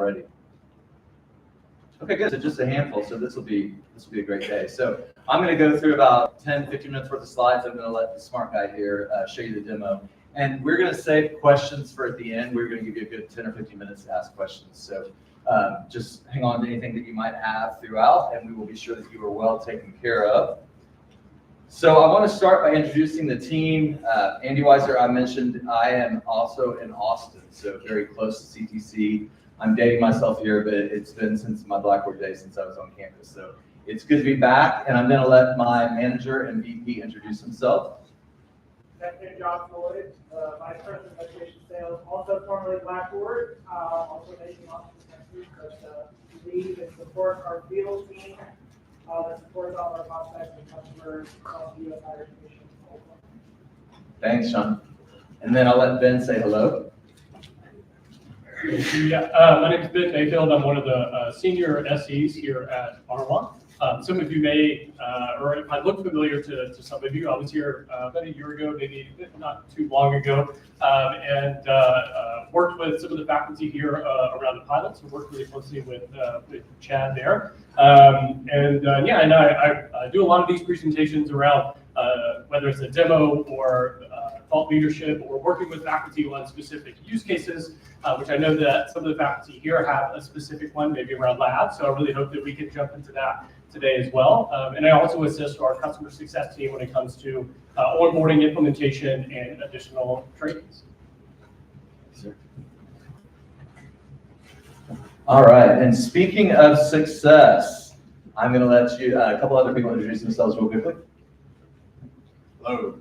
already? Okay, good. So just a handful. So this will be a great day. So I'm going to go through about 10, 15 minutes worth of slides. I'm going to let the smart guy here show you the demo. And we're going to save questions for at the end. We're going to give you a good 10 or 15 minutes to ask questions. So just hang on to anything that you might have throughout, and we will be sure that you are well taken care of. So I want to start by introducing the team. Andy Weiser, I mentioned, I am also in Austin, so very close to CTC. I'm dating myself here, but it's been since my Blackboard days since I was on campus. So it's good to be back, and I'm going to let my manager and VP introduce himself. Executive John Floyd, Vice President of Education Sales, also formerly Blackboard, also based in Austin, Texas, but lead and support our field team that supports all our prospects and customers across the U.S. higher education. Thanks, Sean. And then I'll let Ben say hello. Yeah, my name is Ben Mayfield. I'm one of the senior SEs here at Honorlock. Some of you may, or it might look familiar to some of you. I was here about a year ago, maybe not too long ago, and worked with some of the faculty here around the pilot. So worked really closely with Chad there. I do a lot of these presentations around whether it's a demo or thought leadership or working with faculty on specific use cases, which I know that some of the faculty here have a specific one, maybe around labs. So I really hope that we can jump into that today as well. And I also assist our customer success team when it comes to onboarding, implementation, and additional trainings. Sure. All right, and speaking of success, I'm going to let you, a couple other people introduce themselves real quickly. Hello,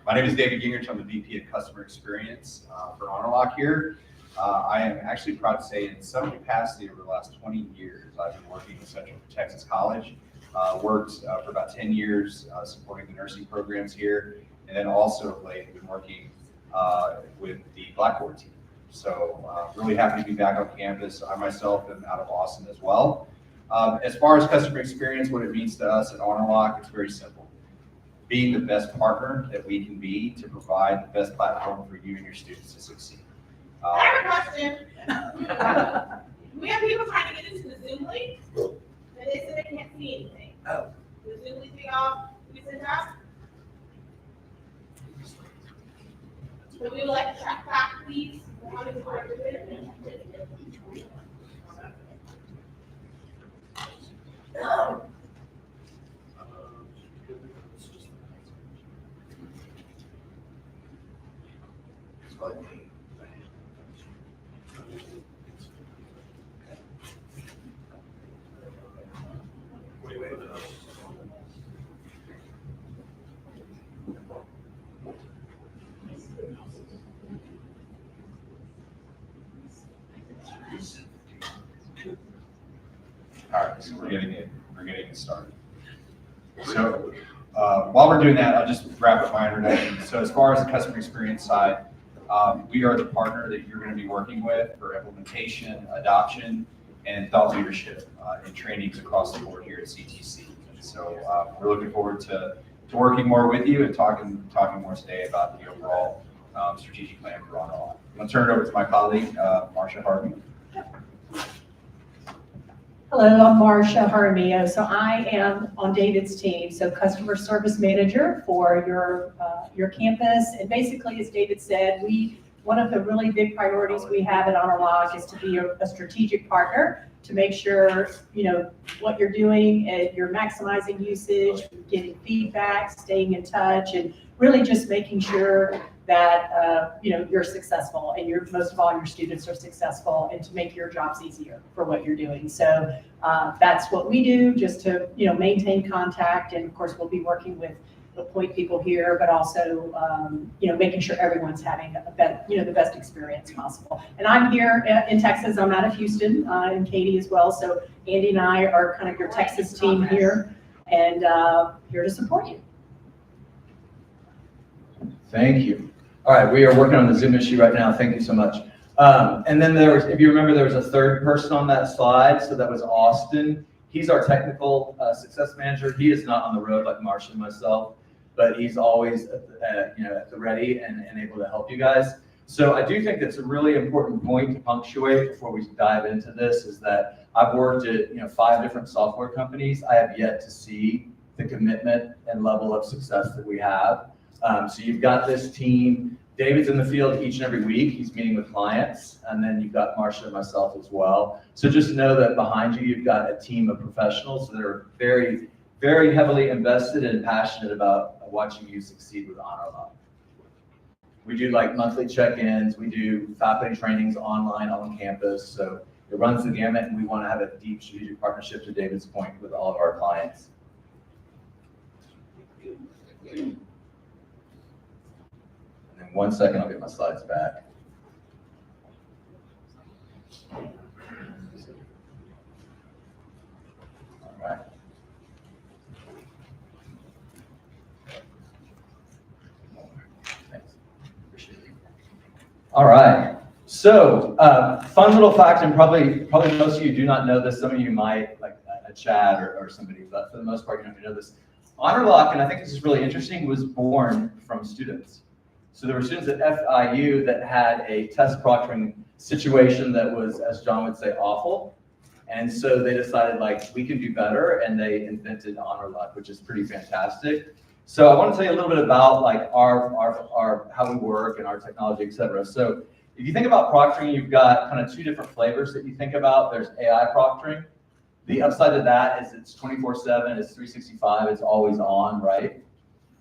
my name is David Gingrich. I'm the VP of Customer Experience for Honorlock here. I am actually proud to say in some capacity over the last 20 years, I've been working with Central Texas College, worked for about 10 years supporting the nursing programs here, and then also of late been working with the Blackboard team. So really happy to be back on campus. I myself am out of Austin as well. As far as customer experience, what it means to us at Honorlock, it's very simple. Being the best partner that we can be to provide the best platform for you and your students to succeed. I have a question. We have people trying to get into the Zoom link, and they said they can't see anything. Oh. The Zoom link thing off, we sent out. So we would like to track back, please. How many times have been? All right, so we're getting it started. So while we're doing that, I'll just wrap up my introduction. So as far as the customer experience side, we are the partner that you're going to be working with for implementation, adoption, and thought leadership and trainings across the board here at CTC. So we're looking forward to working more with you and talking more today about the overall strategic plan for Honorlock. I'm going to turn it over to my colleague, Marcia Harvey. Hello, I'm Marcia Jaramillo. So I am on David's team, so customer service manager for your campus. And basically, as David said, one of the really big priorities we have at Honorlock is to be a strategic partner to make sure what you're doing and you're maximizing usage, getting feedback, staying in touch, and really just making sure that you're successful and most of all your students are successful, and to make your jobs easier for what you're doing. So that's what we do, just to maintain contact, and of course we'll be working with the point people here, but also making sure everyone's having the best experience possible. And I'm here in Texas. I'm out of Houston, and Katie as well. So Andy and I are kind of your Texas team here, and here to support you. Thank you. All right, we are working on the Zoom issue right now. Thank you so much. And then if you remember, there was a third person on that slide. So that was Austin. He's our technical success manager. He is not on the road like Marcia and myself, but he's always at the ready and able to help you guys. So I do think that's a really important point to punctuate before we dive into this, is that I've worked at 5 different software companies. I have yet to see the commitment and level of success that we have. So you've got this team. David's in the field each and every week. He's meeting with clients. And then you've got Marcia and myself as well. So just know that behind you, you've got a team of professionals that are very, very heavily invested and passionate about watching you succeed with Honorlock. We do like monthly check-ins. We do faculty trainings online on campus. So it runs the gamut, and we want to have a deep strategic partnership, to David's point, with all of our clients. And then 1 second, I'll get my slides back. All right. Thanks. Appreciate it. All right. So, fun little fact, and probably most of you do not know this. Some of you might, like a Chad or somebody, but for the most part, you don't know this. Honorlock, and I think this is really interesting, was born from students. So there were students at FIU that had a test proctoring situation that was, as John would say, awful. And so they decided, like, we can do better, and they invented Honorlock, which is pretty fantastic. So I want to tell you a little bit about like our how we work and our technology, et cetera. So if you think about proctoring, you've got kind of 2 different flavors that you think about. There's AI proctoring. The upside of that is it's 24/7, it's 365, it's always on, right?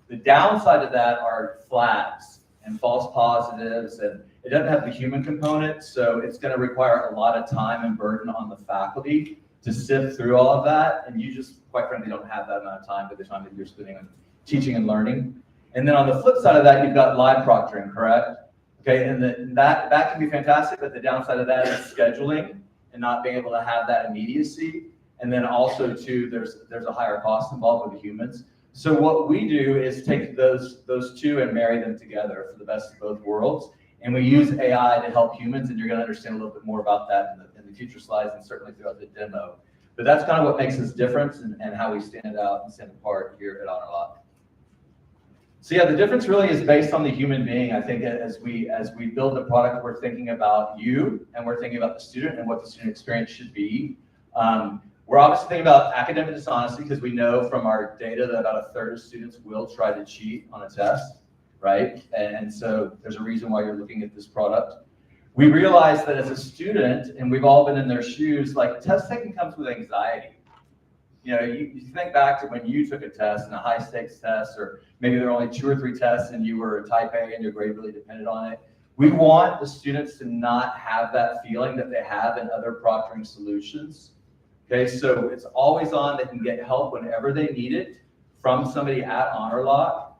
The downside of that are flags and false positives, and it doesn't have the human component, so it's going to require a lot of time and burden on the faculty to sift through all of that, and you just, quite frankly, don't have that amount of time by the time that you're spending on teaching and learning. And then on the flip side of that, you've got live proctoring, correct? Okay, and that can be fantastic, but the downside of that is scheduling and not being able to have that immediacy. And then also too, there's a higher cost involved with the humans. So what we do is take those 2 and marry them together for the best of both worlds. And we use AI to help humans, and you're going to understand a little bit more about that in the future slides and certainly throughout the demo. But that's kind of what makes us different and how we stand out and stand apart here at Honorlock. So yeah, the difference really is based on the human being. I think as we build the product, we're thinking about you, and we're thinking about the student and what the student experience should be. We're obviously thinking about academic dishonesty, because we know from our data that about 1/3 of students will try to cheat on a test, right? And so there's a reason why you're looking at this product. We realize that as a student, and we've all been in their shoes, like test taking comes with anxiety. You know, you think back to when you took a test, and a high stakes test, or maybe there were only 2 or 3 tests and you were a type A and your grade really depended on it. We want the students to not have that feeling that they have in other proctoring solutions. Okay, so it's always on. They can get help whenever they need it from somebody at Honorlock.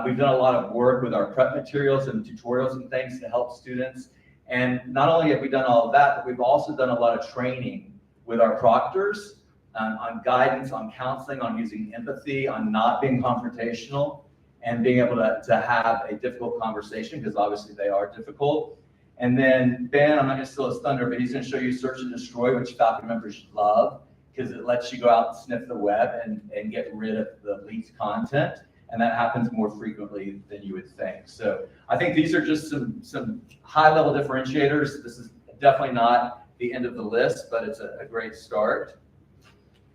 We've done a lot of work with our prep materials and tutorials and things to help students. And not only have we done all of that, but we've also done a lot of training with our proctors on guidance, on counseling, on using empathy, on not being confrontational, and being able to have a difficult conversation, because obviously they are difficult. And then Ben, I'm not going to steal his thunder, but he's going to show you Search and Destroy, which faculty members love, because it lets you go out and sniff the web and get rid of the leaked content. And that happens more frequently than you would think. So I think these are just some high-level differentiators. This is definitely not the end of the list, but it's a great start.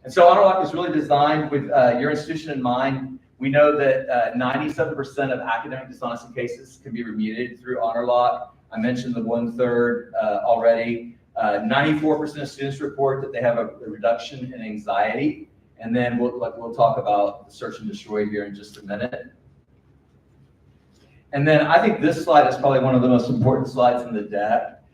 And so Honorlock is really designed with your institution in mind. We know that 97% of academic dishonesty cases can be remediated through Honorlock. I mentioned the 1/3 already. 94% of students report that they have a reduction in anxiety. And then we'll talk about the Search and Destroy here in just a minute. And then I think this slide is probably one of the most important slides in the deck.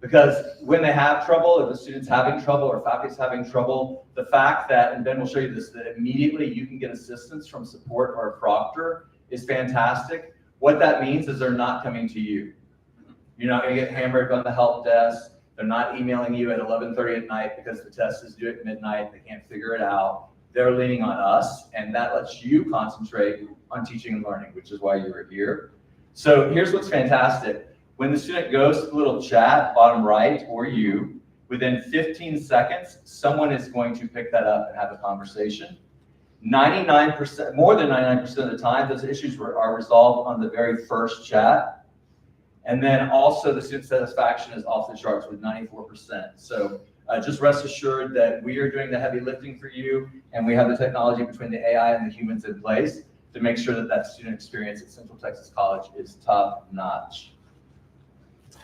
Because when they have trouble, if the student's having trouble or faculty's having trouble, the fact that, and Ben will show you this, that immediately you can get assistance from support or a proctor is fantastic. What that means is they're not coming to you. You're not going to get hammered on the help desk. They're not emailing you at 11:30 at night because the test is due at midnight. They can't figure it out. They're leaning on us, and that lets you concentrate on teaching and learning, which is why you were here. So here's what's fantastic. When the student goes to the little chat, bottom right, or you, within 15 seconds, someone is going to pick that up and have a conversation. 99%, more than 99% of the time, those issues are resolved on the very first chat. And then also the student satisfaction is off the charts with 94%. So just rest assured that we are doing the heavy lifting for you, and we have the technology between the AI and the humans in place to make sure that that student experience at Central Texas College is top notch.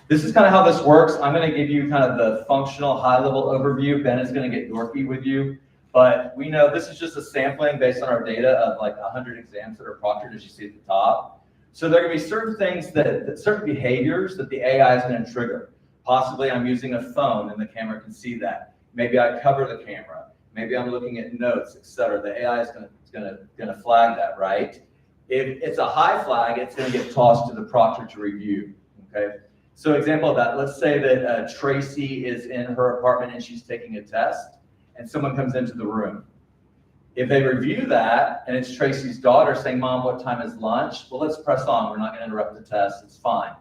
This is kind of how this works. I'm going to give you kind of the functional high-level overview. Ben is going to get dorky with you, but we know this is just a sampling based on our data of like 100 exams that are proctored, as you see at the top. So there are going to be certain things that certain behaviors that the AI is going to trigger. Possibly I'm using a phone and the camera can see that. Maybe I cover the camera. Maybe I'm looking at notes, etc. The AI is going to flag that, right? If it's a high flag, it's going to get tossed to the proctor to review. Okay. So example of that, let's say that Tracy is in her apartment and she's taking a test, and someone comes into the room. If they review that and it's Tracy's daughter saying, "Mom, what time is lunch?" Well, let's press on. We're not going to interrupt the test. It's fine.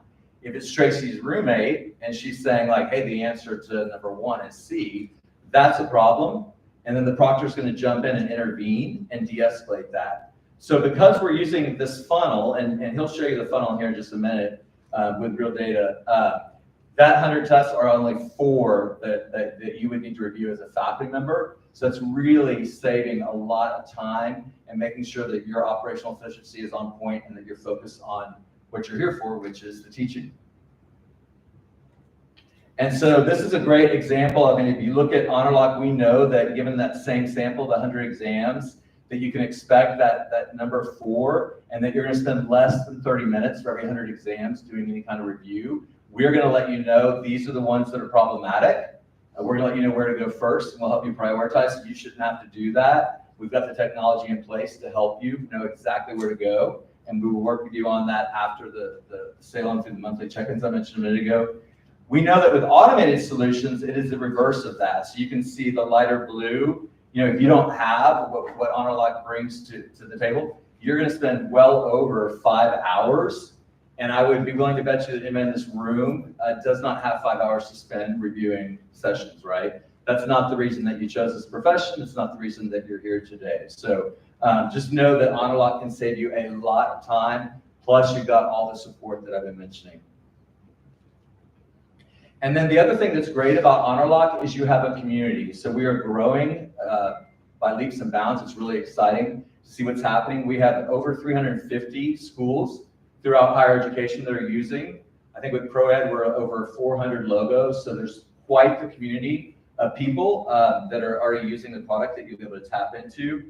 If it's Tracy's roommate and she's saying like, "Hey, the answer to number 1 is C," that's a problem. And then the proctor is going to jump in and intervene and de-escalate that. So because we're using this funnel, and he'll show you the funnel here in just a minute with real data, that 100 tests are only 4 that you would need to review as a faculty member. So it's really saving a lot of time and making sure that your operational efficiency is on point and that you're focused on what you're here for, which is the teaching. And so this is a great example. I mean, if you look at Honorlock, we know that given that same sample, the 100 exams, that you can expect that number 4, and that you're going to spend less than 30 minutes for every 100 exams doing any kind of review. We're going to let you know these are the ones that are problematic. We're going to let you know where to go first, and we'll help you prioritize. So you shouldn't have to do that. We've got the technology in place to help you know exactly where to go, and we will work with you on that after the sale and through the monthly check-ins I mentioned a minute ago. We know that with automated solutions, it is the reverse of that. So you can see the lighter blue. You know, if you don't have what Honorlock brings to the table, you're going to spend well over 5 hours. And I would be willing to bet you that anyone in this room does not have 5 hours to spend reviewing sessions, right? That's not the reason that you chose this profession. It's not the reason that you're here today. So just know that Honorlock can save you a lot of time. Plus, you've got all the support that I've been mentioning. And then the other thing that's great about Honorlock is you have a community. So we are growing by leaps and bounds. It's really exciting to see what's happening. We have over 350 schools throughout higher education that are using. I think with ProEd, we're over 400 logos. So there's quite the community of people that are already using the product that you'll be able to tap into.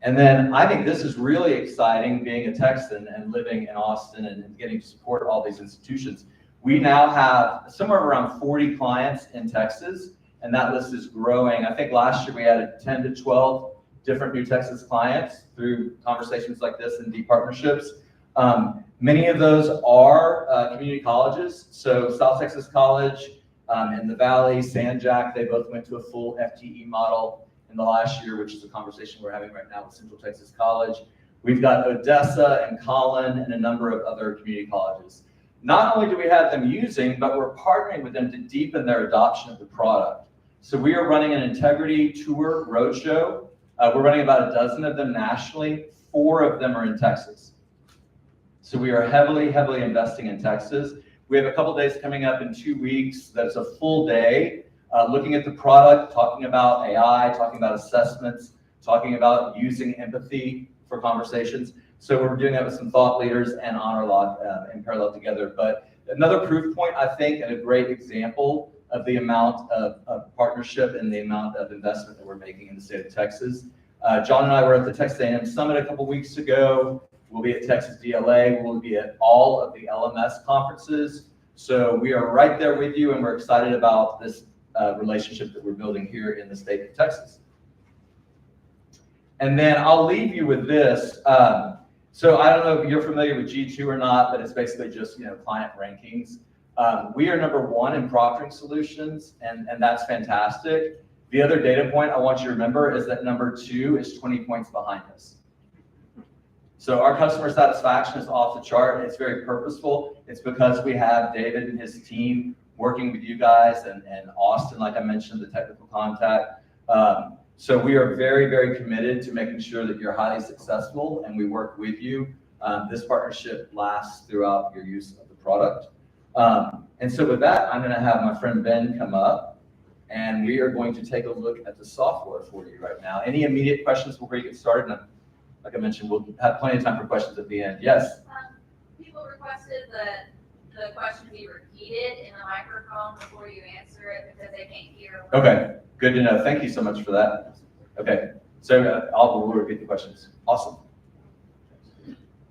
And then I think this is really exciting, being a Texan and living in Austin and getting to support all these institutions. We now have somewhere around 40 clients in Texas, and that list is growing. I think last year we added 10 to 12 different new Texas clients through conversations like this and deep partnerships. Many of those are community colleges. So South Texas College in the Valley, San Jac, they both went to a full FTE model in the last year, which is a conversation we're having right now with Central Texas College. We've got Odessa and Collin and a number of other community colleges. Not only do we have them using, but we're partnering with them to deepen their adoption of the product. So we are running an integrity tour roadshow. We're running about a dozen of them nationally. 4 of them are in Texas. So we are heavily, heavily investing in Texas. We have a couple days coming up in 2 weeks. That's a full day looking at the product, talking about AI, talking about assessments, talking about using empathy for conversations. So we're doing that with some thought leaders and Honorlock in parallel together. But another proof point, I think, and a great example of the amount of partnership and the amount of investment that we're making in the state of Texas. John and I were at the Texas A&M Summit a couple weeks ago. We'll be at Texas DLA. We'll be at all of the LMS conferences. So we are right there with you, and we're excited about this relationship that we're building here in the state of Texas. And then I'll leave you with this. So I don't know if you're familiar with G2 or not, but it's basically just client rankings. We are number 1 in proctoring solutions, and that's fantastic. The other data point I want you to remember is that number 2 is 20 points behind us. So our customer satisfaction is off the chart. It's very purposeful. It's because we have David and his team working with you guys and Austin, like I mentioned, the technical contact. So we are very, very committed to making sure that you're highly successful and we work with you. This partnership lasts throughout your use of the product. product. And so with that, I'm going to have my friend Ben come up, and we are going to take a look at the software for you right now. Any immediate questions before you get started? And like I mentioned, we'll have plenty of time for questions at the end. Yes? People requested that the question be repeated in the microphone before you answer it because they can't hear. Okay, good to know. Thank you so much for that. Okay, so we'll repeat the questions. Awesome.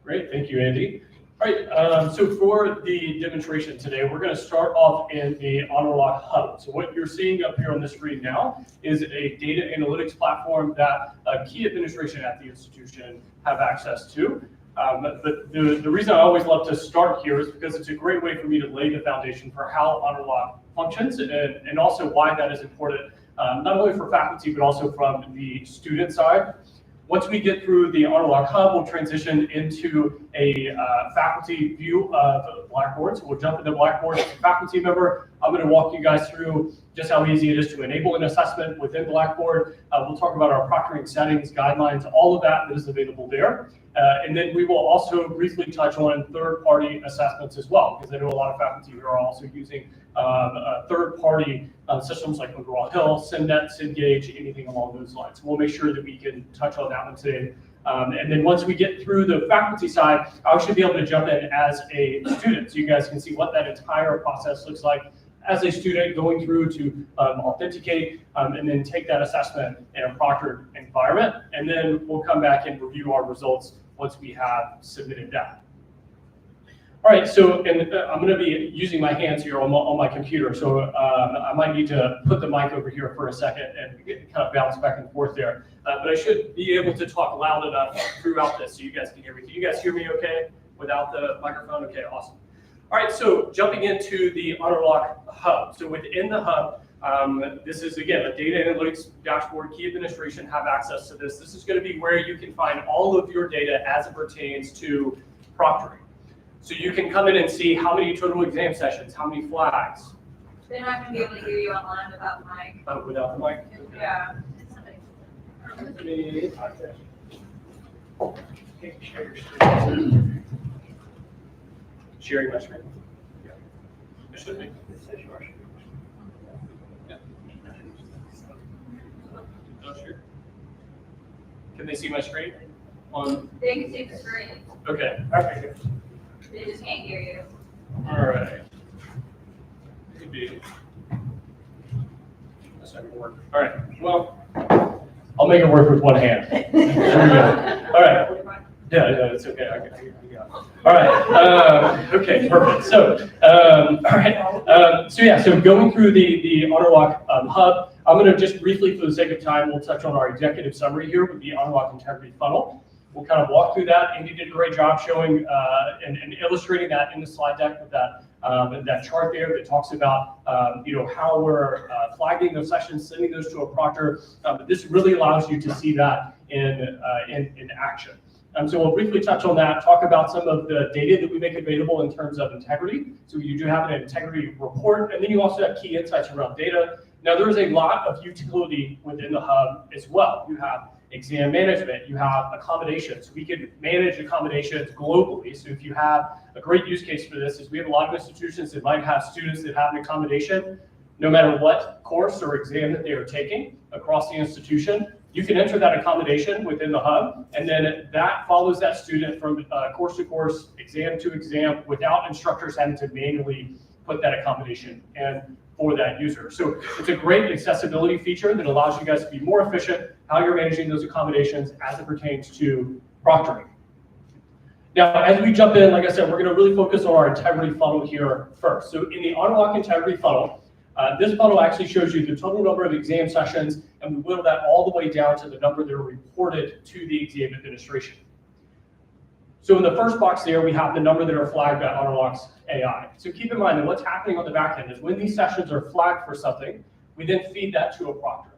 Great, thank you, Andy. All right, so for the demonstration today, we're going to start off in the Honorlock Hub. So what you're seeing up here on the screen now is a data analytics platform that key administration at the institution have access to. But the reason I always love to start here is because it's a great way for me to lay the foundation for how Honorlock functions and also why that is important, not only for faculty, but also from the student side. Once we get through the Honorlock Hub, we'll transition into a faculty view of Blackboard. So we'll jump into Blackboard as a faculty member. I'm going to walk you guys through just how easy it is to enable an assessment within Blackboard. We'll talk about our proctoring settings, guidelines, all of that is available there. And then we will also briefly touch on third-party assessments as well, because I know a lot of faculty who are also using third-party systems like McGraw-Hill, SimNet, SimGauge, anything along those lines. We'll make sure that we can touch on that one today. And then once we get through the faculty side, I should be able to jump in as a student, so you guys can see what that entire process looks like as a student going through to authenticate and then take that assessment in a proctored environment. And then we'll come back and review our results once we have submitted that. All right, so I'm going to be using my hands here on my computer, so I might need to put the mic over here for a second and kind of bounce back and forth there. But I should be able to talk loud enough throughout this so you guys can hear me. Can you guys hear me okay without the microphone? Okay, awesome. All right, so jumping into the Honorlock Hub. So within the Hub, this is, again, a data analytics dashboard. Key administration have access to this. This is going to be where you can find all of your data as it pertains to proctoring. So you can come in and see how many total exam sessions, how many flags. They're not going to be able to hear you online without the mic. Without the mic? Yeah. Sharing my screen. Yeah. It should be. Yeah. Oh, sure. Can they see my screen? They can see the screen. Okay. Okay. They just can't hear you. All right. Maybe that's not gonna work. All right. Well, I'll make it work with one hand. There we go. All right. Yeah, it's okay. I got it. All right. Okay, perfect. So, all right. So going through the Honorlock Hub, I'm going to just briefly, for the sake of time, we'll touch on our executive summary here with the Honorlock Integrity Funnel. We'll kind of walk through that. Andy did a great job showing and illustrating that in the slide deck with that chart there that talks about how we're flagging those sessions, sending those to a proctor. But this really allows you to see that in action. So we'll briefly touch on that, talk about some of the data that we make available in terms of integrity. So you do have an integrity report, and then you also have key insights around data. Now there is a lot of utility within the Hub as well. You have exam management, you have accommodations. We can manage accommodations globally. So if you have a great use case for this, is we have a lot of institutions that might have students that have an accommodation, no matter what course or exam that they are taking across the institution. You can enter that accommodation within the Hub, and then that follows that student from course to course, exam to exam, without instructors having to manually put that accommodation in for that user. So it's a great accessibility feature that allows you guys to be more efficient how you're managing those accommodations as it pertains to proctoring. Now, as we jump in, like I said, we're going to really focus on our integrity funnel here first. So in the Honorlock integrity funnel, this funnel actually shows you the total number of exam sessions, and we whittle that all the way down to the number that are reported to the exam administration. So in the first box there, we have the number that are flagged by Honorlock's AI. So keep in mind that what's happening on the back end is when these sessions are flagged for something, we then feed that to a proctor.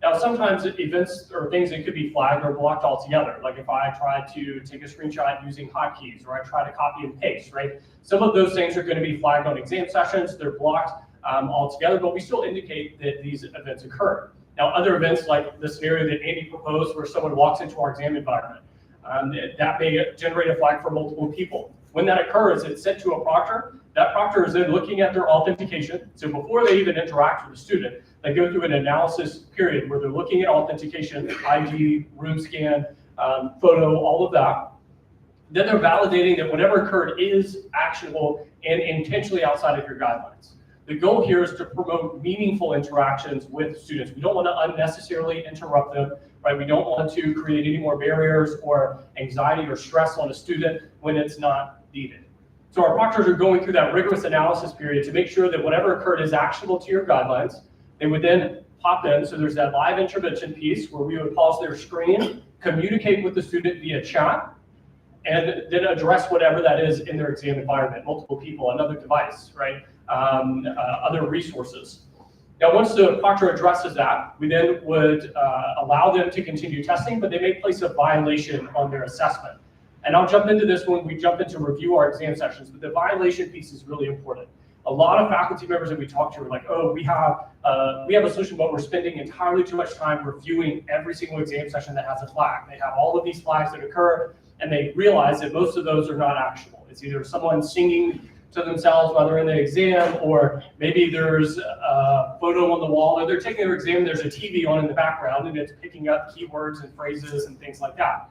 Now, sometimes events or things that could be flagged are blocked altogether. Like if I try to take a screenshot using hotkeys, or I try to copy and paste, right? Some of those things are going to be flagged on exam sessions. They're blocked altogether, but we still indicate that these events occur. Now, other events like the scenario that Andy proposed where someone walks into our exam environment, that may generate a flag for multiple people. When that occurs, it's sent to a proctor. That proctor is then looking at their authentication. So before they even interact with the student, they go through an analysis period where they're looking at authentication, ID, room scan, photo, all of that. Then they're validating that whatever occurred is actionable and intentionally outside of your guidelines. The goal here is to promote meaningful interactions with students. We don't want to unnecessarily interrupt them, right? We don't want to create any more barriers or anxiety or stress on a student when it's not needed. So our proctors are going through that rigorous analysis period to make sure that whatever occurred is actionable to your guidelines. They would then pop in, so there's that live intervention piece where we would pause their screen, communicate with the student via chat, and then address whatever that is in their exam environment, multiple people, another device, right? Other resources. Now, once the proctor addresses that, we then would allow them to continue testing, but they may place a violation on their assessment. And I'll jump into this when we jump into review our exam sessions, but the violation piece is really important. A lot of faculty members that we talk to are like, oh, we have a solution, but we're spending entirely too much time reviewing every single exam session that has a flag. They have all of these flags that occur, and they realize that most of those are not actionable. It's either someone singing to themselves while they're in the exam, or maybe there's a photo on the wall, or they're taking their exam, there's a TV on in the background, and it's picking up keywords and phrases and things like that.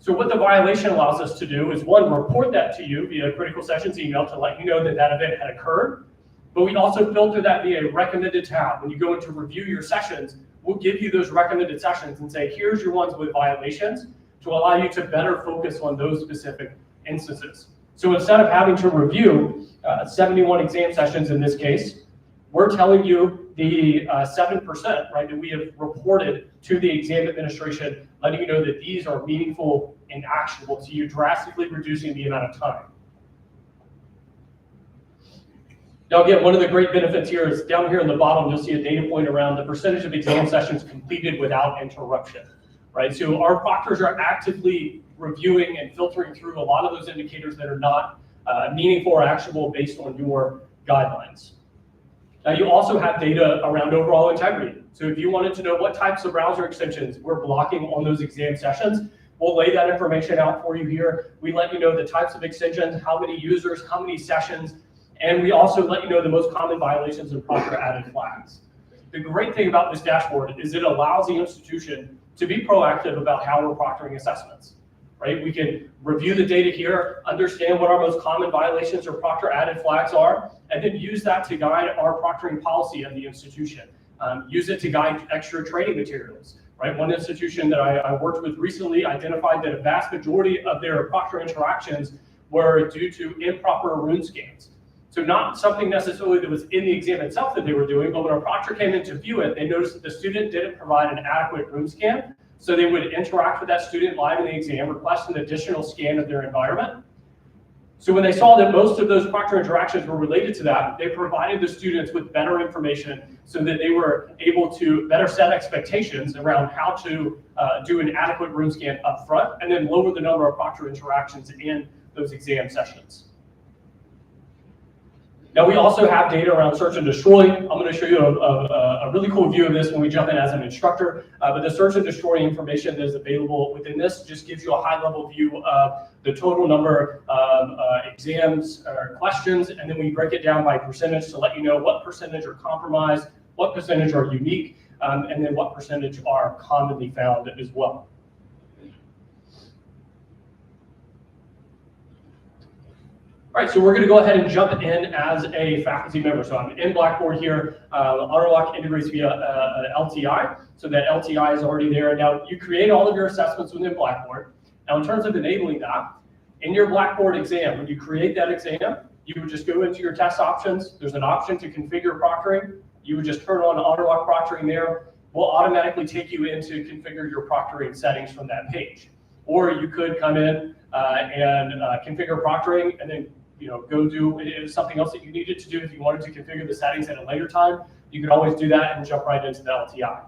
So what the violation allows us to do is, one, report that to you via critical sessions email to let you know that that event had occurred, but we also filter that via a recommended tab. When you go in to review your sessions, we'll give you those recommended sessions and say, here's your ones with violations to allow you to better focus on those specific instances. So instead of having to review 71 exam sessions in this case, we're telling you the 7%, right, that we have reported to the exam administration, letting you know that these are meaningful and actionable to you, drastically reducing the amount of time. Now, again, one of the great benefits here is down here in the bottom, you'll see a data point around the percentage of exam sessions completed without interruption, right? So our proctors are actively reviewing and filtering through a lot of those indicators that are not meaningful or actionable based on your guidelines. Now, you also have data around overall integrity. So if you wanted to know what types of browser extensions we're blocking on those exam sessions, we'll lay that information out for you here. We let you know the types of extensions, how many users, how many sessions, and we also let you know the most common violations and proctor added flags. The great thing about this dashboard is it allows the institution to be proactive about how we're proctoring assessments, right? We can review the data here, understand what our most common violations or proctor added flags are, and then use that to guide our proctoring policy of the institution. Use it to guide extra training materials, right? One institution that I worked with recently identified that a vast majority of their proctor interactions were due to improper room scans. So not something necessarily that was in the exam itself that they were doing, but when a proctor came in to view it, they noticed that the student didn't provide an adequate room scan. So they would interact with that student live in the exam, request an additional scan of their environment. So when they saw that most of those proctor interactions were related to that, they provided the students with better information so that they were able to better set expectations around how to do an adequate room scan up front, and then lower the number of proctor interactions in those exam sessions. Now, we also have data around search and destroy. I'm going to show you a really cool view of this when we jump in as an instructor, but the search and destroy information that is available within this just gives you a high-level view of the total number of exams or questions, and then we break it down by percentage to let you know what percentage are compromised, what percentage are unique, and then what percentage are commonly found as well. All right, so we're going to go ahead and jump in as a faculty member. So I'm in Blackboard here. Honorlock integrates via LTI, so that LTI is already there. Now, you create all of your assessments within Blackboard. Now, in terms of enabling that, in your Blackboard exam, when you create that exam, you would just go into your test options. There's an option to configure proctoring. You would just turn on Honorlock proctoring there. We'll automatically take you in to configure your proctoring settings from that page. Or you could come in and configure proctoring and then go do something else that you needed to do. If you wanted to configure the settings at a later time, you could always do that and jump right into the LTI.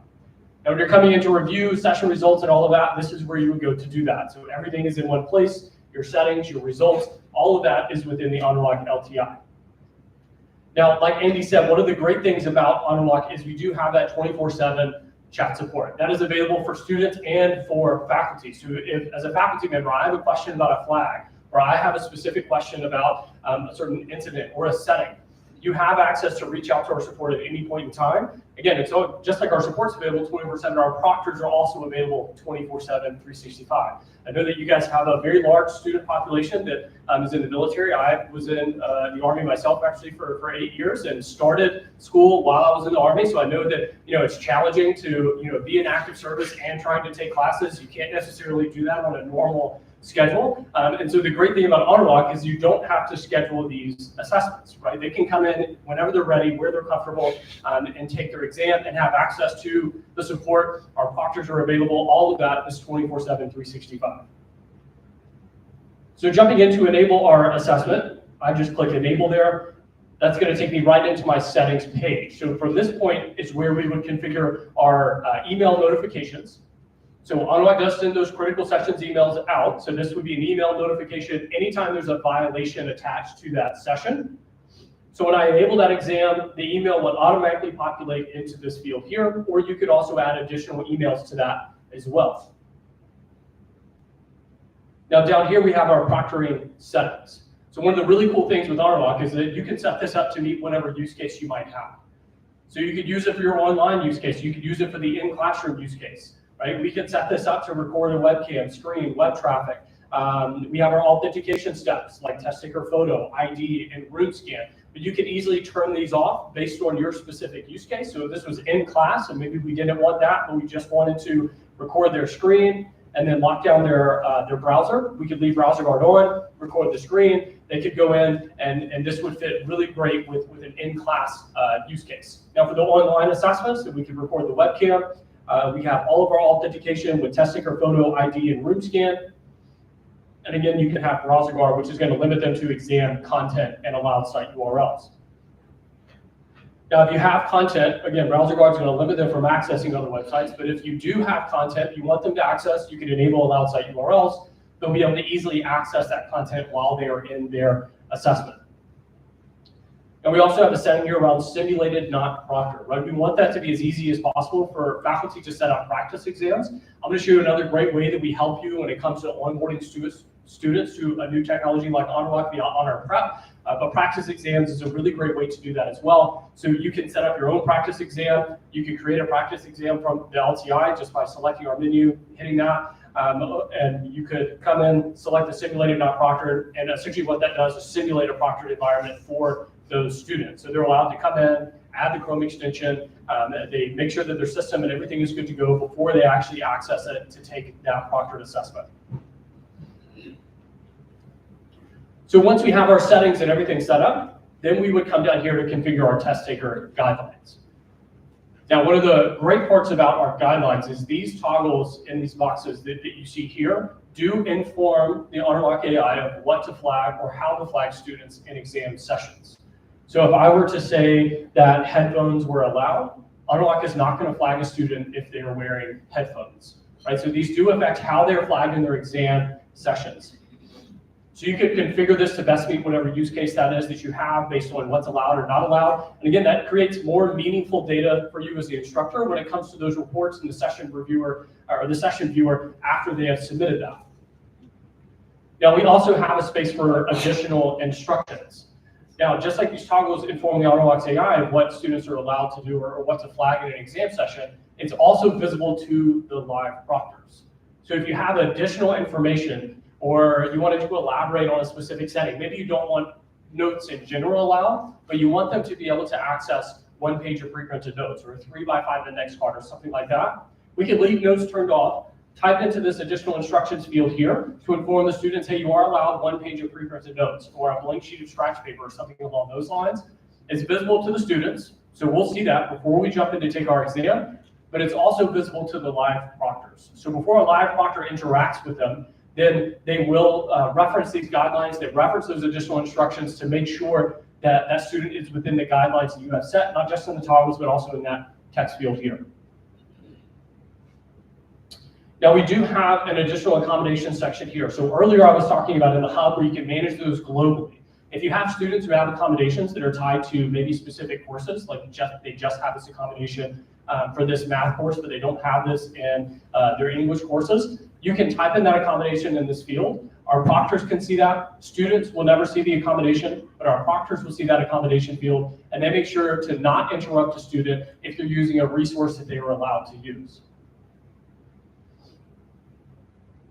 Now, when you're coming into review, session results, and all of that, this is where you would go to do that. So everything is in one place, your settings, your results, all of that is within the Honorlock LTI. Now, like Andy said, one of the great things about Honorlock is we do have that 24/7 chat support. That is available for students and for faculty. So if, as a faculty member, I have a question about a flag, or I have a specific question about a certain incident or a setting, you have access to reach out to our support at any point in time. Again, it's all, just like our support's available 24/7, our proctors are also available 24/7, 365. I know that you guys have a very large student population that is in the military. I was in the Army myself actually for 8 years and started school while I was in the Army. So I know that, it's challenging to, be in active service and trying to take classes. You can't necessarily do that on a normal schedule. And so the great thing about Honorlock is you don't have to schedule these assessments, right? They can come in whenever they're ready, where they're comfortable, and take their exam and have access to the support. Our proctors are available. All of that is 24/7, 365. So jumping into enable our assessment, I just click enable there. That's going to take me right into my settings page. So from this point is where we would configure our email notifications. So Honorlock does send those critical sessions emails out. So this would be an email notification anytime there's a violation attached to that session. So when I enable that exam, the email will automatically populate into this field here, or you could also add additional emails to that as well. Now down here we have our proctoring settings. So one of the really cool things with Honorlock is that you can set this up to meet whatever use case you might have. So you could use it for your online use case. You could use it for the in-classroom use case. Right? We can set this up to record a webcam, screen, web traffic. We have our authentication steps like test taker photo, ID, and room scan. But you can easily turn these off based on your specific use case. So if this was in class and maybe we didn't want that, but we just wanted to record their screen and then lock down their browser, we could leave browser guard on, record the screen. They could go in and this would fit really great with an in-class use case. Now for the online assessments, we could record the webcam. We have all of our authentication with test taker photo, ID, and room scan. And again, you can have browser guard, which is going to limit them to exam content and allowed site URLs. Now, if you have content, again, browser guard is going to limit them from accessing other websites. But if you do have content you want them to access, you can enable allowed site URLs. They'll be able to easily access that content while they are in their assessment. And we also have a setting here around simulated, not proctored, right? We want that to be as easy as possible for faculty to set up practice exams. I'm going to show you another great way that we help you when it comes to onboarding students to a new technology like Honorlock via Honor Prep. But practice exams is a really great way to do that as well. So you can set up your own practice exam. You can create a practice exam from the LTI just by selecting our menu, hitting that. And you could come in, select the simulated, not proctored, and essentially what that does is simulate a proctored environment for those students. So they're allowed to come in, add the Chrome extension, they make sure that their system and everything is good to go before they actually access it to take that proctored assessment. So once we have our settings and everything set up, then we would come down here to configure our test taker guidelines. Now, one of the great parts about our guidelines is these toggles in these boxes that you see here do inform the Honorlock AI of what to flag or how to flag students in exam sessions. So if I were to say that headphones were allowed, Honorlock is not going to flag a student if they are wearing headphones, right? So these do affect how they're flagged in their exam sessions. So you could configure this to best meet whatever use case that is that you have based on what's allowed or not allowed. And again, that creates more meaningful data for you as the instructor when it comes to those reports and the session reviewer or the session viewer after they have submitted that. Now we also have a space for additional instructions. Now, just like these toggles inform the Honorlock's AI of what students are allowed to do or what to flag in an exam session, it's also visible to the live proctors. So if you have additional information or you wanted to elaborate on a specific setting, maybe you don't want notes in general allowed, but you want them to be able to access one page of pre-printed notes or a 3x5 index card or something like that, we can leave notes turned off, type into this additional instructions field here to inform the students, hey, you are allowed one page of pre-printed notes or a blank sheet of scratch paper or something along those lines. It's visible to the students, so we'll see that before we jump in to take our exam, but it's also visible to the live proctors. So before a live proctor interacts with them, then they will reference these guidelines, they reference those additional instructions to make sure that that student is within the guidelines that you have set, not just in the toggles, but also in that text field here. Now we do have an additional accommodation section here. So earlier I was talking about in the hub where you can manage those globally. If you have students who have accommodations that are tied to maybe specific courses, like they just have this accommodation for this math course, but they don't have this in their English courses, you can type in that accommodation in this field. Our proctors can see that. Students will never see the accommodation, but our proctors will see that accommodation field, and they make sure to not interrupt a student if they're using a resource that they were allowed to use.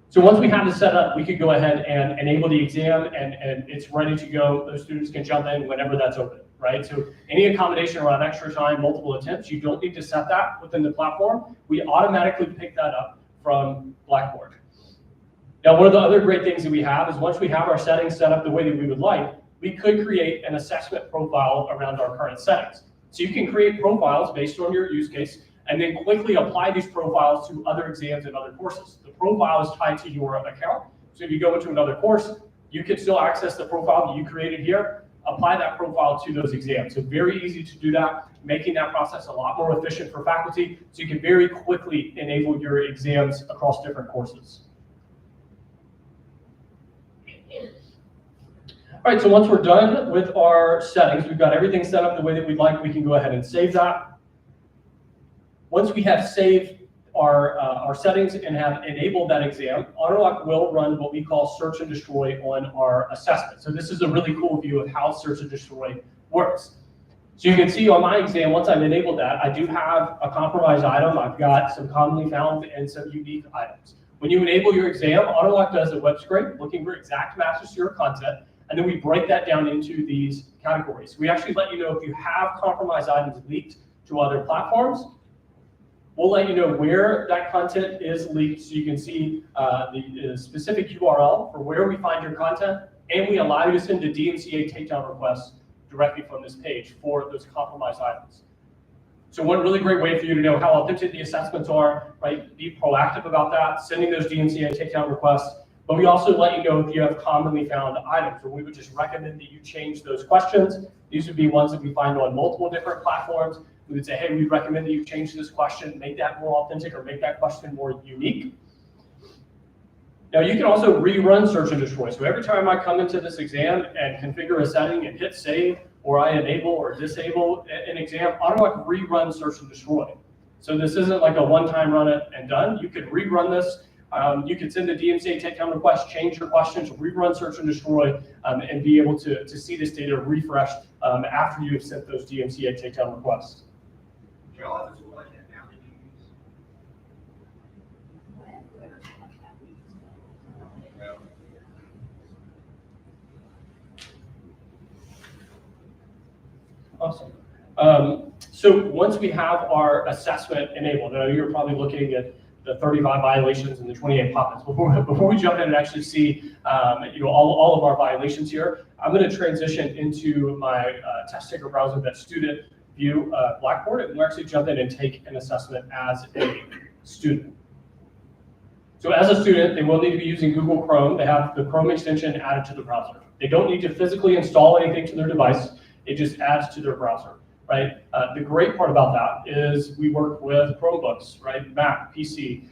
So once we have this set up, we could go ahead and enable the exam, and it's ready to go. Those students can jump in whenever that's open, right? So any accommodation around extra time, multiple attempts, you don't need to set that within the platform. We automatically pick that up from Blackboard. Now, one of the other great things that we have is once we have our settings set up the way that we would like, we could create an assessment profile around our current settings. So you can create profiles based on your use case, and then quickly apply these profiles to other exams and other courses. The profile is tied to your account. So if you go into another course, you can still access the profile that you created here, apply that profile to those exams. So very easy to do that, making that process a lot more efficient for faculty, so you can very quickly enable your exams across different courses. All right, so once we're done with our settings, we've got everything set up the way that we'd like, we can go ahead and save that. Once we have saved our settings and have enabled that exam, Honorlock will run what we call search and destroy on our assessment. So this is a really cool view of how search and destroy works. So you can see on my exam, once I've enabled that, I do have a compromised item. I've got some commonly found and some unique items. When you enable your exam, Honorlock does a web scrape looking for exact matches to your content, and then we break that down into these categories. We actually let you know if you have compromised items leaked to other platforms. We'll let you know where that content is leaked, so you can see the specific URL for where we find your content, and we allow you to send a DMCA takedown request directly from this page for those compromised items. So one really great way for you to know how authentic the assessments are, right? Be proactive about that, sending those DMCA takedown requests. But we also let you know if you have commonly found items, or we would just recommend that you change those questions. These would be ones that we find on multiple different platforms. We would say, hey, we recommend that you change this question, make that more authentic, or make that question more unique. Now you can also rerun search and destroy. So every time I come into this exam and configure a setting and hit save, or I enable or disable an exam, Honorlock rerun search and destroy. So this isn't like a one-time run it and done. You could rerun this. You could send a DMCA takedown request, change your questions, rerun search and destroy, and be able to see this data refreshed after you have sent those DMCA takedown requests. Awesome. So once we have our assessment enabled, now you're probably looking at the 35 violations and the 28 pop-ins. Before we jump in and actually see all of our violations here, I'm going to transition into my test taker browser, that student view Blackboard, and we'll actually jump in and take an assessment as a student. So as a student, they will need to be using Google Chrome. They have the Chrome extension added to the browser. They don't need to physically install anything to their device. It just adds to their browser, right? The great part about that is we work with Chromebooks, right? Mac, PC,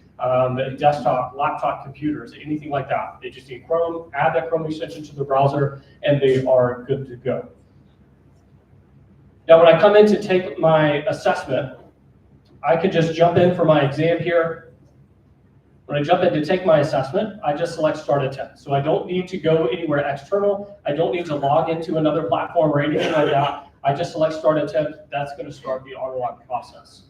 desktop, laptop computers, anything like that. They just need Chrome, add that Chrome extension to the browser, and they are good to go. Now, when I come in to take my assessment, I can just jump in for my exam here. When I jump in to take my assessment, I just select Start Attempt. So I don't need to go anywhere external. I don't need to log into another platform or anything like that. I just select Start Attempt. That's going to start the Honorlock process.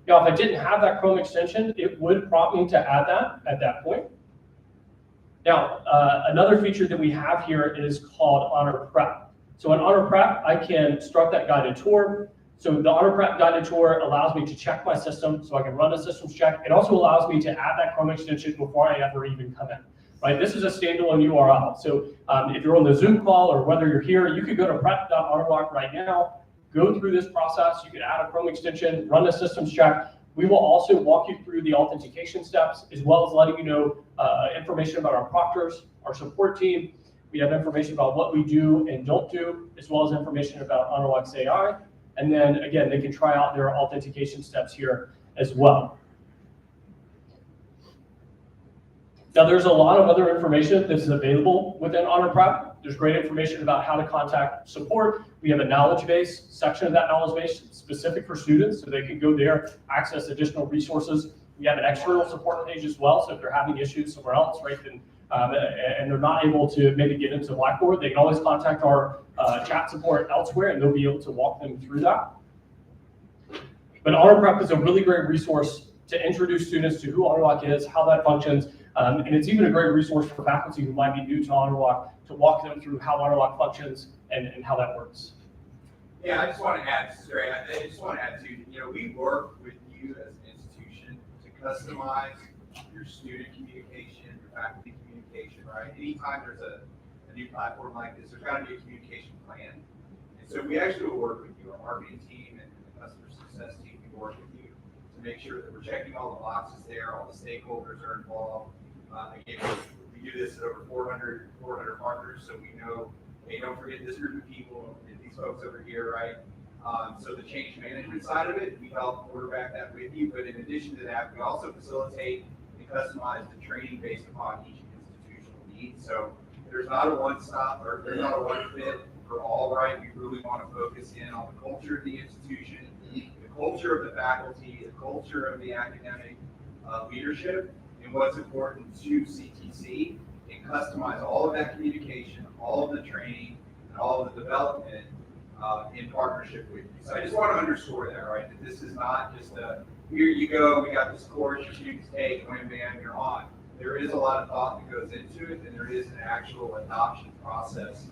Now, if I didn't have that Chrome extension, it would prompt me to add that at that point. Now, another feature that we have here is called Honor Prep. So in Honor Prep, I can start that guided tour. So the Honor Prep guided tour allows me to check my system, so I can run a systems check. It also allows me to add that Chrome extension before I ever even come in, right? This is a standalone URL. So if you're on the Zoom call or whether you're here, you could go to prep.honorlock right now, go through this process. You could add a Chrome extension, run a systems check. We will also walk you through the authentication steps, as well as letting you know information about our proctors, our support team. We have information about what we do and don't do, as well as information about Honorlock's AI. And then again, they can try out their authentication steps here as well. Now there's a lot of other information that's available within Honor Prep. There's great information about how to contact support. We have a knowledge base section of that knowledge base specific for students, so they can go there, access additional resources. We have an external support page as well, so if they're having issues somewhere else, right, then and they're not able to maybe get into Blackboard, they can always contact our chat support elsewhere, and they'll be able to walk them through that. But Honor Prep is a really great resource to introduce students to who Honorlock is, how that functions, and it's even a great resource for faculty who might be new to Honorlock to walk them through how Honorlock functions and how that works. Yeah, I just want to add, sorry, I just want to add to, we work with you as an institution to customize your student communication, your faculty communication, right? Anytime there's a new platform like this, there's got to be a communication plan. And so we actually will work with you, our marketing team and the customer success team, we work with you to make sure that we're checking all the boxes there, all the stakeholders are involved. Again, we do this at over 400 partners, so we know, hey, don't forget this group of people and these folks over here, right? So the change management side of it, we help quarterback that with you, but in addition to that, we also facilitate and customize the training based upon each institutional need. So there's not a one-stop, or there's not a one-fit for all, right? We really want to focus in on the culture of the institution, the culture of the faculty, the culture of the academic leadership, and what's important to CTC, and customize all of that communication, all of the training, and all of the development in partnership with you. So I just want to underscore that, right? That this is not just a, here you go, we got this course, your students take, wham, bam, you're on. There is a lot of thought that goes into it, and there is an actual adoption process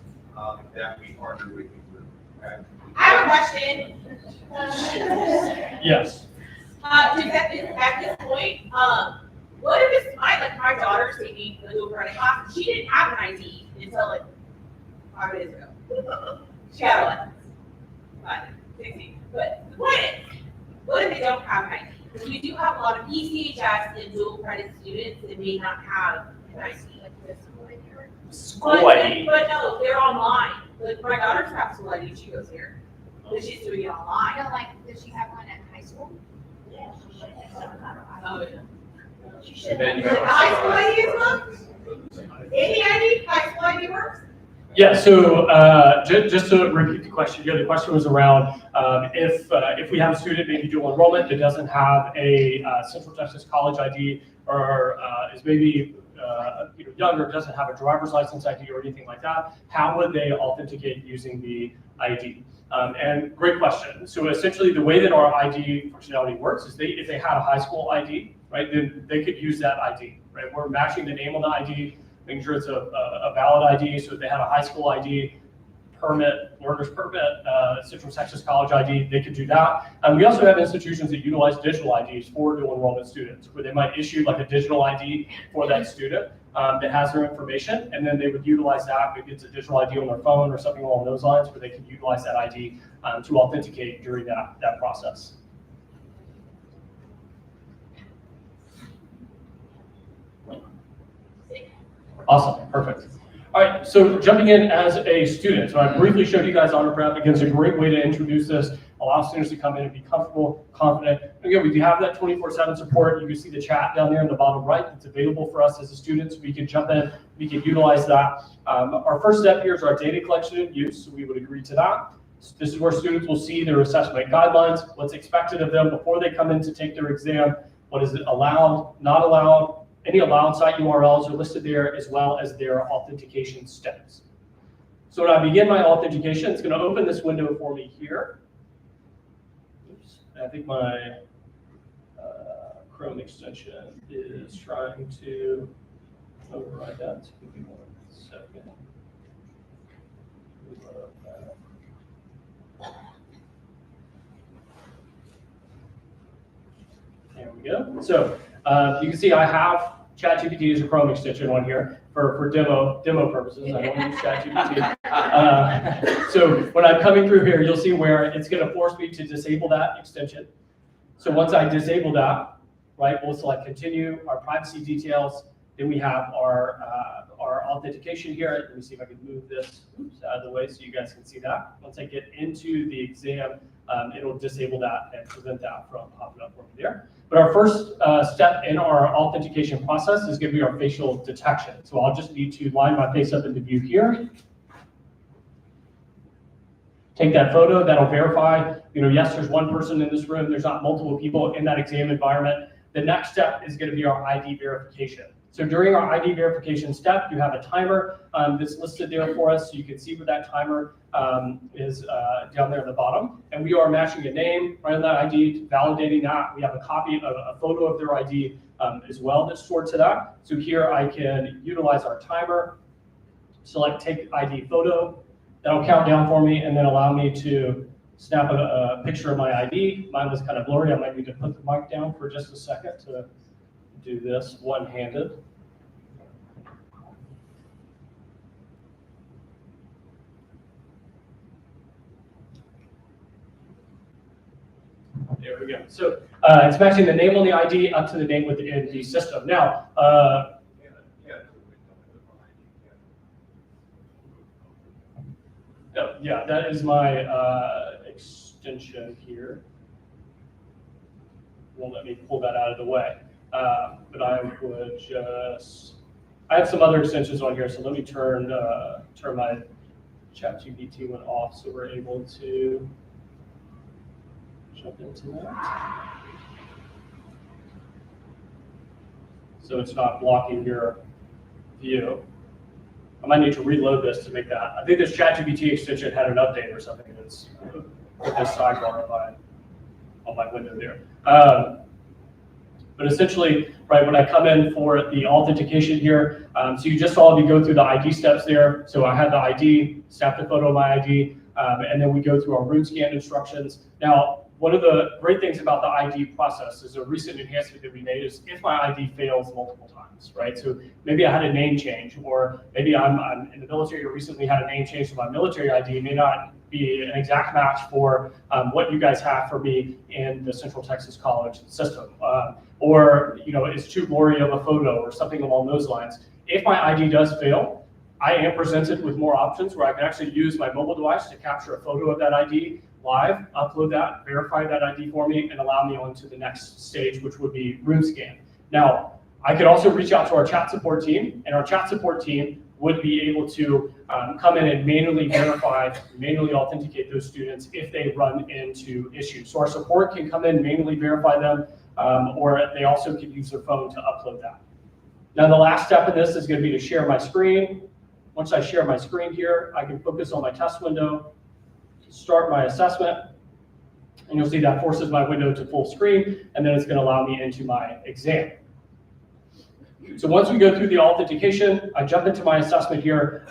that we partner with you through. Okay? I have a question. Yes. At this point, what if it's my daughter's taking the dual credit class, she didn't have an ID until like 5 days ago. She had one, 16. But what if they don't have an ID? Because we do have a lot of PCHS and dual credit students that may not have an ID. School ID. But no, they're online. Like my daughter's got school ID, she goes here. But she's doing it online. Does she have one at high school? Oh, yeah. She should. Then you Like, have high school ID works? Any ID, high school ID works? Yeah, so just to repeat the question, the question was around if we have a student maybe dual enrollment that doesn't have a Central Texas College ID, or is maybe younger, doesn't have a driver's license ID or anything like that, how would they authenticate using the ID? And great question. So essentially, the way that our ID functionality works is if they had a high school ID, right, then they could use that ID, right? We're matching the name on the ID, making sure it's a valid ID. So if they had a high school ID, permit, learner's permit, Central Texas College ID, they could do that. And we also have institutions that utilize digital IDs for dual enrollment students, where they might issue like a digital ID for that student that has their information, and then they would utilize that. Maybe it's a digital ID on their phone or something along those lines, where they can utilize that ID to authenticate during that process. Awesome, perfect. All right, so jumping in as a student. So I briefly showed you guys Honor Prep. Again, it's a great way to introduce this, allow students to come in and be comfortable, confident. Again, we do have that 24/7 support. You can see the chat down there in the bottom right. It's available for us as a student, so we can jump in, we can utilize that. Our first step here is our data collection and use, so we would agree to that. So this is where students will see their assessment guidelines, what's expected of them before they come in to take their exam, what is allowed, not allowed. Any allowed site URLs are listed there, as well as their authentication steps. So when I begin my authentication, it's going to open this window for me here. Oops. I think my Chrome extension is trying to override that. Give me 1 second. There we go. So you can see I have ChatGPT as a Chrome extension on here for demo purposes. I don't use ChatGPT. So when I'm coming through here, you'll see where it's going to force me to disable that extension. So once I disable that, right, we'll select continue, our privacy details. Then we have our authentication here. Let me see if I can move this out of the way so you guys can see that. Once I get into the exam, it'll disable that and prevent that from popping up over there. But our first step in our authentication process is going to be our facial detection. So I'll just need to line my face up into view here. Take that photo, that'll verify, yes, there's one person in this room, there's not multiple people in that exam environment. The next step is going to be our ID verification. So during our ID verification step, you have a timer that's listed there for us. So you can see where that timer is down there at the bottom. And we are matching a name right on that ID, validating that. We have a copy of a photo of their ID as well that's stored to that. So here I can utilize our timer, select take ID photo. That'll count down for me and then allow me to snap a picture of my ID. Mine was kind of blurry. I might need to put the mic down for just a second to do this one-handed. There we go. So it's matching the name on the ID up to the name within the system. Now, yeah, that is my extension here. Won't let me pull that out of the way. But I would just, I have some other extensions on here, so let me turn my ChatGPT one off so we're able to jump into that. So it's not blocking your view. I might need to reload this to make that. I think this ChatGPT extension had an update or something that's put this sidebar on my window there. But essentially, right, when I come in for the authentication here, so you just saw me go through the ID steps there. So I had the ID, snapped a photo of my ID, and then we go through our room scan instructions. Now, one of the great things about the ID process is a recent enhancement that we made is if my ID fails multiple times, right? So maybe I had a name change, or maybe I'm in the military or recently had a name change to my military ID. It may not be an exact match for what you guys have for me in the Central Texas College system. Or, you know, it's too blurry of a photo or something along those lines. If my ID does fail, I am presented with more options where I can actually use my mobile device to capture a photo of that ID live, upload that, verify that ID for me, and allow me on to the next stage, which would be room scan. Now, I could also reach out to our chat support team, and our chat support team would be able to come in and manually verify, manually authenticate those students if they run into issues. So our support can come in, manually verify them, or they also can use their phone to upload that. Now, the last step of this is going to be to share my screen. Once I share my screen here, I can focus on my test window, start my assessment, and you'll see that forces my window to full screen, and then it's going to allow me into my exam. So once we go through the authentication, I jump into my assessment here.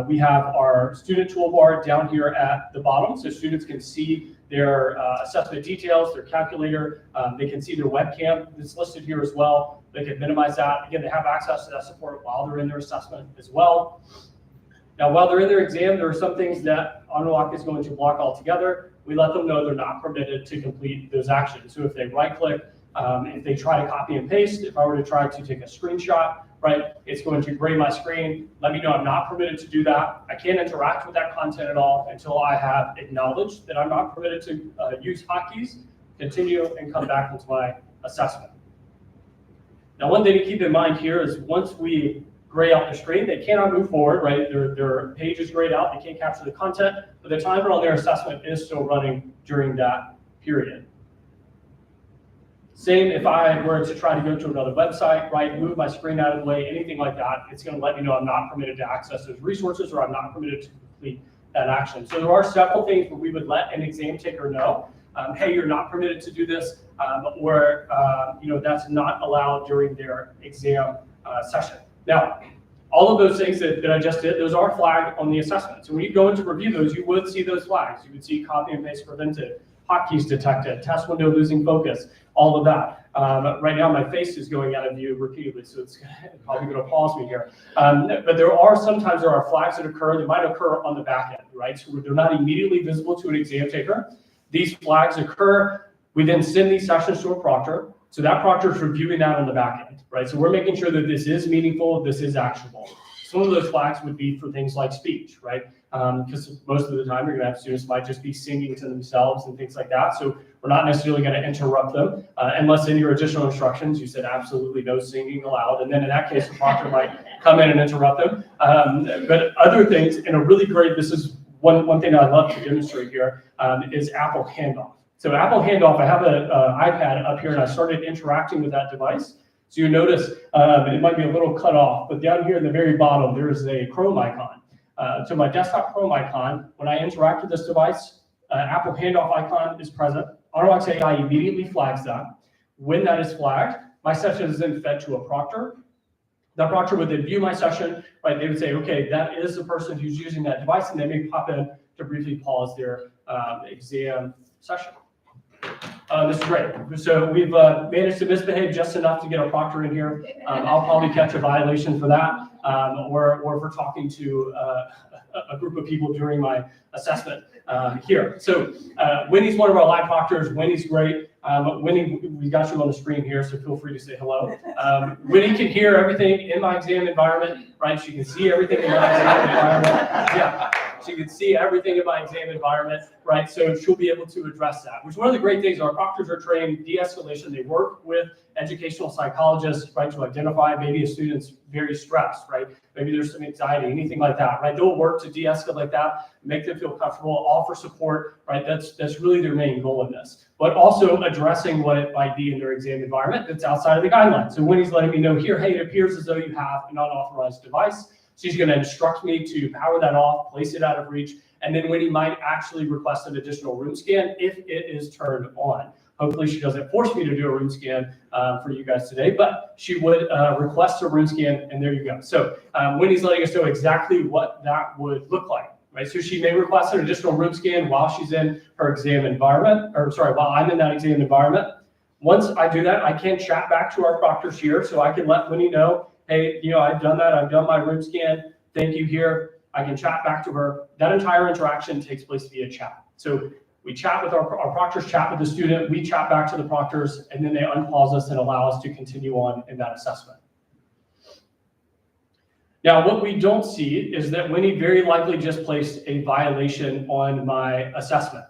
We have our student toolbar down here at the bottom, so students can see their assessment details, their calculator. They can see their webcam that's listed here as well. They can minimize that. Again, they have access to that support while they're in their assessment as well. Now, while they're in their exam, there are some things that Honorlock is going to block altogether. We let them know they're not permitted to complete those actions. So if they right-click, if they try to copy and paste, if I were to try to take a screenshot, right, it's going to grade my screen, let me know I'm not permitted to do that. I can't interact with that content at all until I have acknowledged that I'm not permitted to use hotkeys, continue, and come back into my assessment. Now, one thing to keep in mind here is once we gray out the screen, they cannot move forward, right? Their page is grayed out, they can't capture the content, but the timer on their assessment is still running during that period. Same if I were to try to go to another website, right, move my screen out of the way, anything like that, it's going to let me know I'm not permitted to access those resources or I'm not permitted to complete that action. So there are several things where we would let an exam taker know, hey, you're not permitted to do this, or you know, that's not allowed during their exam session. Now, all of those things that I just did, those are flagged on the assessment. So when you go in to review those, you would see those flags. You would see copy and paste prevented, hotkeys detected, test window losing focus, all of that. Right now, my face is going out of view repeatedly, so it's probably going to pause me here. But there are flags that occur that might occur on the back end, right? So they're not immediately visible to an exam taker. These flags occur. We then send these sessions to a proctor. So that proctor is reviewing that on the back end, right? So we're making sure that this is meaningful, this is actionable. Some of those flags would be for things like speech, right? Because most of the time you're going to have students might just be singing to themselves and things like that. So we're not necessarily going to interrupt them unless in your additional instructions you said absolutely no singing allowed. And then in that case, the proctor might come in and interrupt them. But other things, and a really great, this is one thing I'd love to demonstrate here, is Apple Handoff. So Apple Handoff, I have an iPad up here and I started interacting with that device. So you notice it might be a little cut off, but down here in the very bottom, there is a Chrome icon. So my desktop Chrome icon, when I interact with this device, Apple handoff icon is present. Honorlock's AI immediately flags that. When that is flagged, my session is then fed to a proctor. That proctor would then view my session, right? They would say, okay, that is the person who's using that device, and they may pop in to briefly pause their exam session. This is great. So we've managed to misbehave just enough to get a proctor in here. I'll probably catch a violation for that, or if we're talking to a group of people during my assessment here. So Winnie's one of our live proctors. Winnie's great. Winnie, we got you on the screen here, so feel free to say hello. Winnie can hear everything in my exam environment, right? She can see everything in my exam environment. Yeah. She can see everything in my exam environment, right? So she'll be able to address that, which one of the great things, our proctors are trained de-escalation. They work with educational psychologists, right, to identify maybe a student's very stressed, right? Maybe there's some anxiety, anything like that, right? They'll work to de-escalate that, make them feel comfortable, offer support, right? That's really their main goal in this. But also addressing what it might be in their exam environment that's outside of the guidelines. So when he's letting me know here, hey, it appears as though you have an unauthorized device. She's going to instruct me to power that off, place it out of reach, and then Winnie might actually request an additional room scan if it is turned on. Hopefully she doesn't force me to do a room scan for you guys today, but she would request a room scan, and there you go. So Winnie's letting us know exactly what that would look like, right? So she may request an additional room scan while she's in her exam environment, or sorry, while I'm in that exam environment. Once I do that, I can chat back to our proctors here, so I can let Winnie know, hey, I've done that. I've done my room scan. Thank you here. I can chat back to her. That entire interaction takes place via chat. So we chat with our proctors, chat with the student. We chat back to the proctors, and then they unpause us and allow us to continue on in that assessment. Now, what we don't see is that Winnie very likely just placed a violation on my assessment.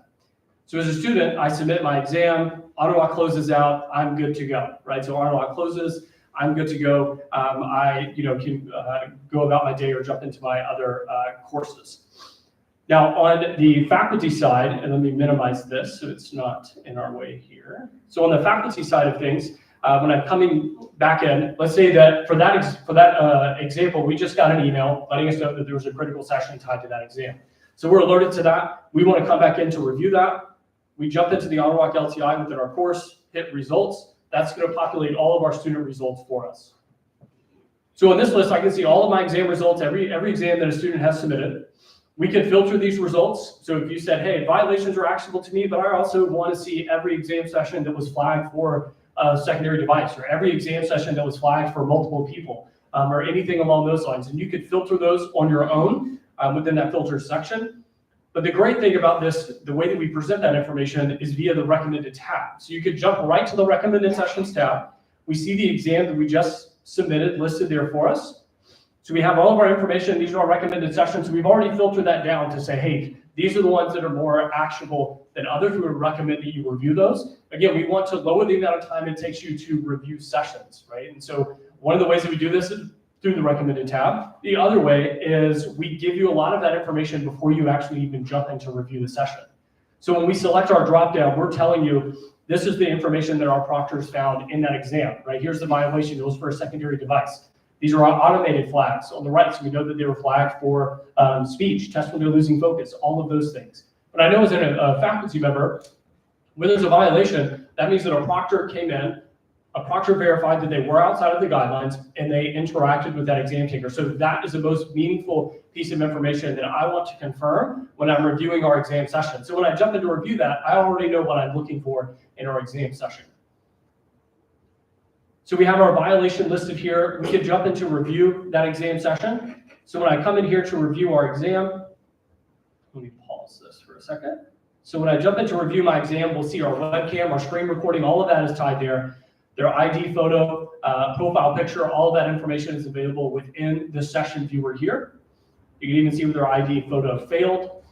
So as a student, I submit my exam. Honorlock closes out. I'm good to go, right? So Honorlock closes. I'm good to go. I can go about my day or jump into my other courses. Now, on the faculty side, and let me minimize this so it's not in our way here. So on the faculty side of things, when I'm coming back in, let's say that for that example, we just got an email letting us know that there was a critical session tied to that exam. So we're alerted to that. We want to come back in to review that. We jump into the Honorlock LTI within our course, hit results. That's going to populate all of our student results for us. So in this list, I can see all of my exam results, every exam that a student has submitted. We can filter these results. So if you said, hey, violations are actionable to me, but I also want to see every exam session that was flagged for a secondary device, or every exam session that was flagged for multiple people, or anything along those lines. And you could filter those on your own within that filter section. But the great thing about this, the way that we present that information is via the recommended tab. So you could jump right to the recommended sessions tab. We see the exam that we just submitted listed there for us. So we have all of our information. These are our recommended sessions. We've already filtered that down to say, hey, these are the ones that are more actionable than others. We would recommend that you review those. Again, we want to lower the amount of time it takes you to review sessions, right? And so one of the ways that we do this is through the recommended tab. The other way is we give you a lot of that information before you actually even jump in to review the session. So when we select our dropdown, we're telling you this is the information that our proctors found in that exam, right? Here's the violation. It was for a secondary device. These are our automated flags on the right. So we know that they were flagged for speech, test when they're losing focus, all of those things. But I know as a faculty member, when there's a violation, that means that a proctor came in, a proctor verified that they were outside of the guidelines, and they interacted with that exam taker. So that is the most meaningful piece of information that I want to confirm when I'm reviewing our exam session. So when I jump in to review that, I already know what I'm looking for in our exam session. So we have our violation listed here. We can jump into review that exam session. So when I come in here to review our exam, let me pause this for a second. So when I jump into review my exam, we'll see our webcam, our screen recording, all of that is tied there. Their ID photo, profile picture, all of that information is available within the session viewer here. You can even see where their ID photo failed.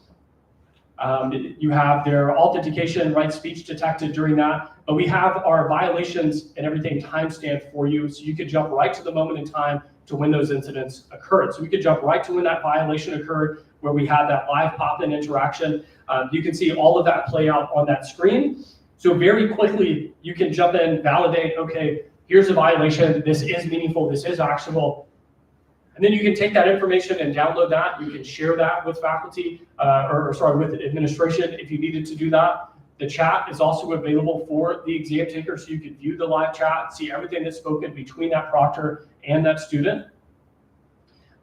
You have their authentication, right, speech detected during that. But we have our violations and everything timestamped for you, so you could jump right to the moment in time to when those incidents occurred. So we could jump right to when that violation occurred, where we had that live pop-in interaction. You can see all of that play out on that screen. So very quickly, you can jump in, validate, okay, here's a violation, this is meaningful, this is actionable. And then you can take that information and download that. You can share that with faculty, with administration if you needed to do that. The chat is also available for the exam taker, so you can view the live chat, see everything that's spoken between that proctor and that student.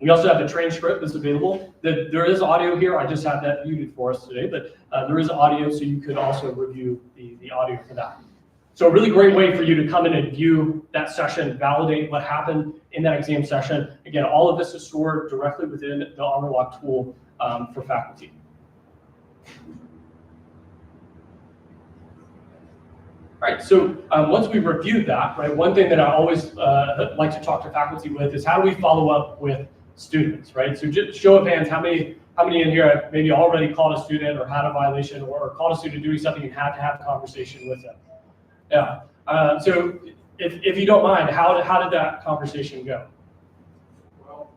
We also have the transcript that's available. There is audio here. I just have that muted for us today, but there is audio, so you could also review the audio for that. So a really great way for you to come in and view that session, validate what happened in that exam session. Again, all of this is stored directly within the Honorlock tool for faculty. All right, so once we've reviewed that, right, one thing that I always like to talk to faculty with is how do we follow up with students, right? So just show of hands, how many in here have maybe already called a student or had a violation or called a student doing something and had to have a conversation with them? Yeah. So if you don't mind, how did that conversation go? Well,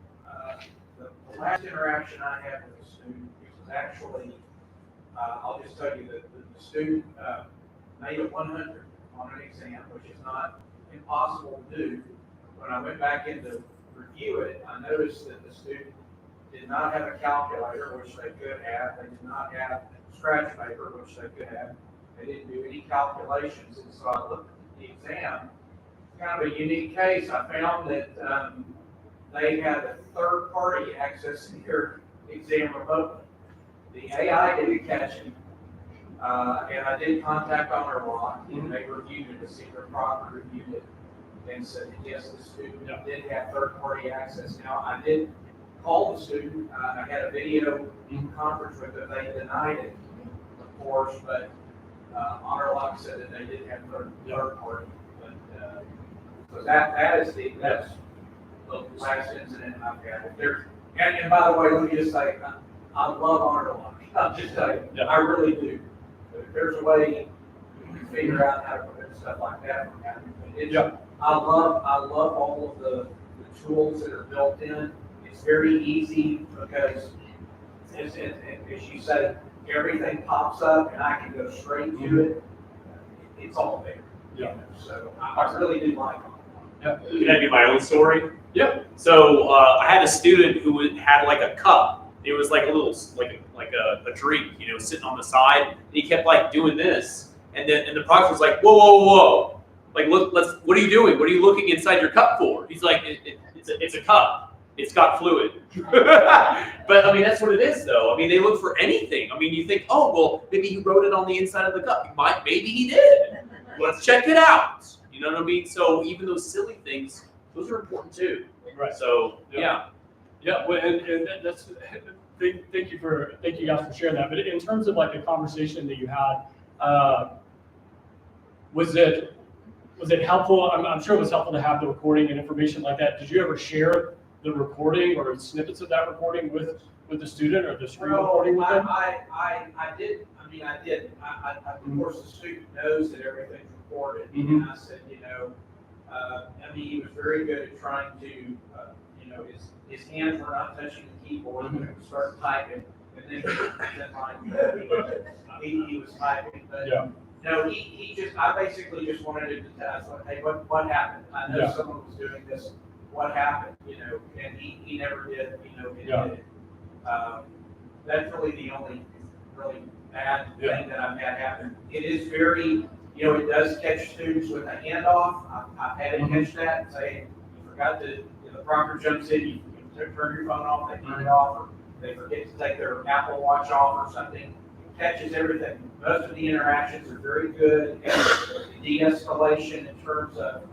the last interaction I had with a student was actually, I'll just tell you that the student made a 100 on an exam, which is not impossible to do. When I went back in to review it, I noticed that the student did not have a calculator, which they could have. They did not have scratch paper, which they could have. They didn't do any calculations, and so I looked at the exam. Kind of a unique case. I found that they had a third party accessing their exam remotely. The AI didn't catch it, and I did contact Honorlock, and they reviewed it. The senior proctor reviewed it and said that yes, the student did have third party access. Now I did call the student. I had a video conference with them. They denied it, of course, but Honorlock said that they did have third party. But so that's the last incident I've had. If there's, and by the way, let me just say, I love Honorlock. I'll just tell you, I really do. But if there's a way you can figure out how to prevent stuff like that from happening, I love all of the tools that are built in. It's very easy because, as you say, everything pops up and I can go straight to it. It's all there. Yeah. So I really do like it. Can I do my own story? Yep. So I had a student who had like a cup. It was like a little, like a drink, you know, sitting on the side. And he kept like doing this, and the proctor was like, whoa. Like, look, what are you doing? What are you looking inside your cup for? He's like, it's a cup. It's got fluid. But I mean, that's what it is though. I mean, they look for anything. I mean, you think, oh, well, maybe he wrote it on the inside of the cup. Maybe he did. Let's check it out. You know what I mean? So even those silly things, those are important too. Right. So yeah. Well, and that's thank you guys for sharing that. But in terms of like the conversation that you had, was it helpful? I'm sure it was helpful to have the recording and information like that. Did you ever share the recording or snippets of that recording with the student or the screen recording with them? I did. I mean, I did. Of course, the student knows that everything's recorded, Mhm. and I said, I mean, he was very good at trying to, his hands were not touching the keyboard. He would start typing, and then he was typing. But no, I basically just wanted him to tell us, hey, what happened? I know someone was doing this. What happened? And he never did. He did it. That's really the only really bad thing that I've had happen. It is very, it does catch students with a handoff. I've had it catch that and say, you forgot to, the proctor jumps in, you turn your phone off, they turn it off, or they forget to take their Apple Watch off or something. It catches everything. Most of the interactions are very good at de-escalation in terms of,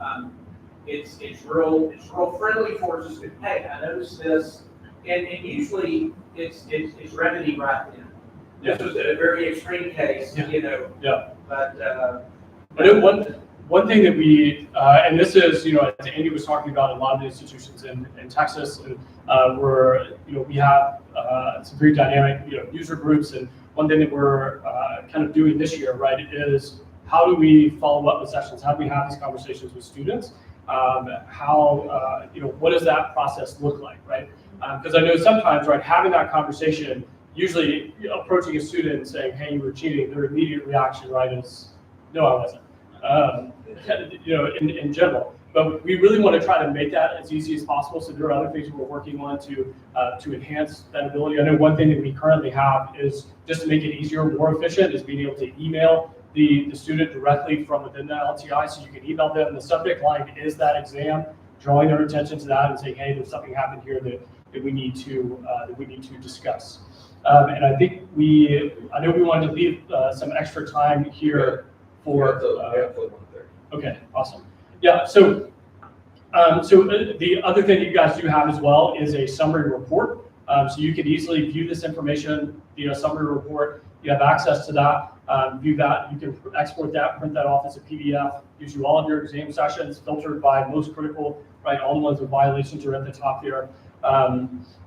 it's real friendly for us to, hey, I noticed this, and usually it's remedy right then. This was a very extreme case, but one thing that we and this is, as Andy was talking about, a lot of the institutions in Texas, and where we have some very dynamic user groups, and one thing that we're kind of doing this year, right, is how do we follow up with sessions? How do we have these conversations with students? What does that process look like, right? Because I know sometimes, right, having that conversation, usually approaching a student and saying, hey, you were cheating, their immediate reaction, right, is, no, I wasn't. in general. But we really want to try to make that as easy as possible. So there are other things we're working on to enhance that ability. I know one thing that we currently have is just to make it easier, more efficient, is being able to email the student directly from within the LTI. So you can email them. The subject line is that exam, drawing their attention to that and saying, hey, there's something happened here that we need to discuss. And I think I know we wanted to leave some extra time here for. Okay, awesome. Yeah, so the other thing that you guys do have as well is a summary report. So you can easily view this information, summary report. You have access to that, view that. You can export that, print that off as a PDF. Gives you all of your exam sessions filtered by most critical, right? All the ones with violations are at the top here.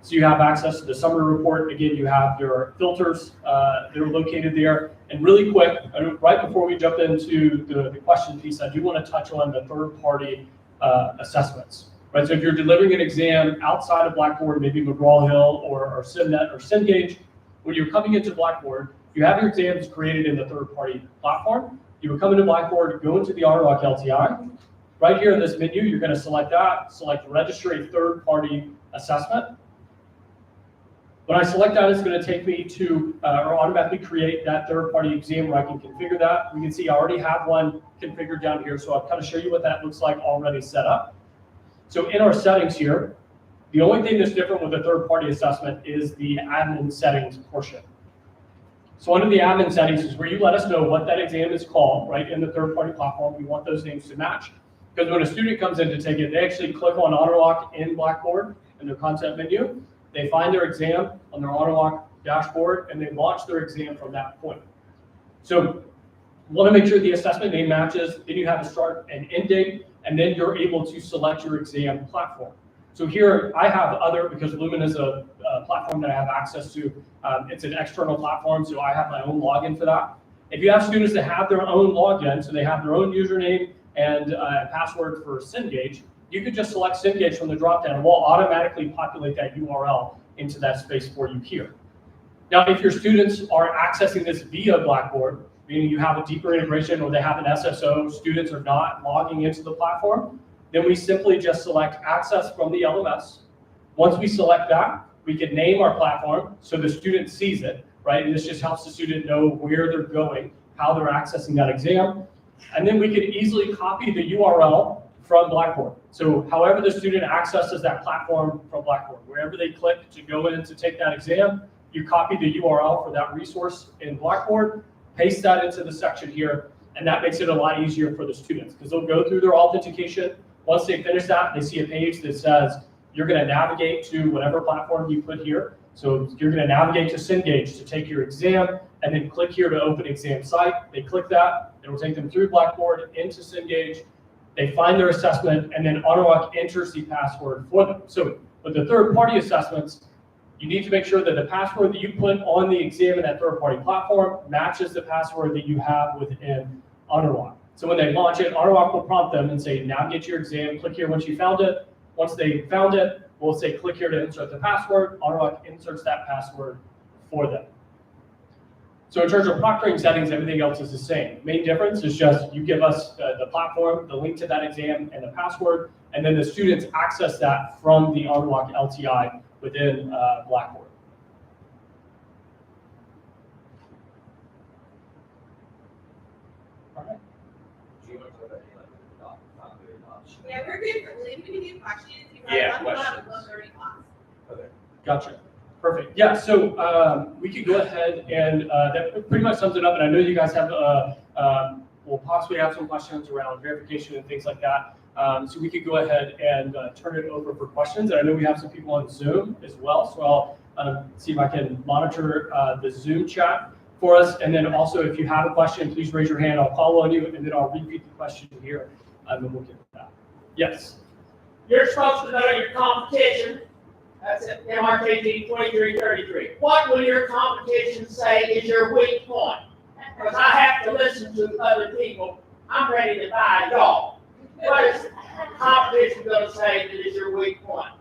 So you have access to the summary report. Again, you have your filters that are located there. And really quick, right before we jump into the question piece, I do want to touch on the third-party assessments. Right, so if you're delivering an exam outside of Blackboard, maybe McGraw-Hill or SimNet or Cengage, when you're coming into Blackboard, you have your exams created in the third-party platform. You would come into Blackboard, go into the Honorlock LTI. Right here in this menu, you're going to select that, select register a third-party assessment. When I select that, it's going to take me to, or automatically create that third-party exam where I can configure that. We can see I already have one configured down here, so I'll kind of show you what that looks like already set up. So in our settings here, the only thing that's different with a third-party assessment is the admin settings portion. So under the admin settings is where you let us know what that exam is called, right, in the third-party platform. We want those names to match. Because when a student comes in to take it, they actually click on Honorlock in Blackboard in their content menu. They find their exam on their Honorlock dashboard, and they launch their exam from that point. So you want to make sure the assessment name matches. Then you have a start and end date, and then you're able to select your exam platform. So here I have because Lumen is a platform that I have access to. It's an external platform, so I have my own login for that. If you have students that have their own login, so they have their own username and password for Cengage, you could just select Cengage from the dropdown, and we'll automatically populate that URL into that space for you here. Now, if your students are accessing this via Blackboard, meaning you have a deeper integration or they have an SSO, students are not logging into the platform, then we simply just select access from the LMS. Once we select that, we can name our platform so the student sees it, right? And this just helps the student know where they're going, how they're accessing that exam. And then we can easily copy the URL from Blackboard. So however the student accesses that platform from Blackboard, wherever they click to go in to take that exam, you copy the URL for that resource in Blackboard, paste that into the section here, and that makes it a lot easier for the students because they'll go through their authentication. Once they finish that, they see a page that says, you're going to navigate to whatever platform you put here. So you're going to navigate to Cengage to take your exam, and then click here to open exam site. They click that, it will take them through Blackboard into Cengage. They find their assessment, and then Honorlock enters the password for them. So with the third-party assessments, you need to make sure that the password that you put on the exam in that third-party platform matches the password that you have within Honorlock. So when they launch it, Honorlock will prompt them and say, navigate to your exam, click here once you found it. Once they found it, we'll say, click here to insert the password. Honorlock inserts that password for them. So in terms of proctoring settings, everything else is the same. Main difference is just you give us the platform, the link to that exam, and the password, and then the students access that from the Honorlock LTI within Blackboard. All right. Yeah, we're good for limited questions. Yeah, questions. Gotcha. Perfect. Yeah, so we could go ahead and that pretty much sums it up. And I know you guys have, will possibly have some questions around verification and things like that. So we could go ahead and turn it over for questions. And I know we have some people on Zoom as well. So I'll see if I can monitor the Zoom chat for us. And then also, if you have a question, please raise your hand. I'll call on you, and then I'll repeat the question here, and then we'll get to that. Yes. You're supposed to know your competition. That's it, MRKG 2333. What will your competition say is your weak point? Because I have to listen to other people. I'm ready to buy y'all. What is competition going to say that is your weak point?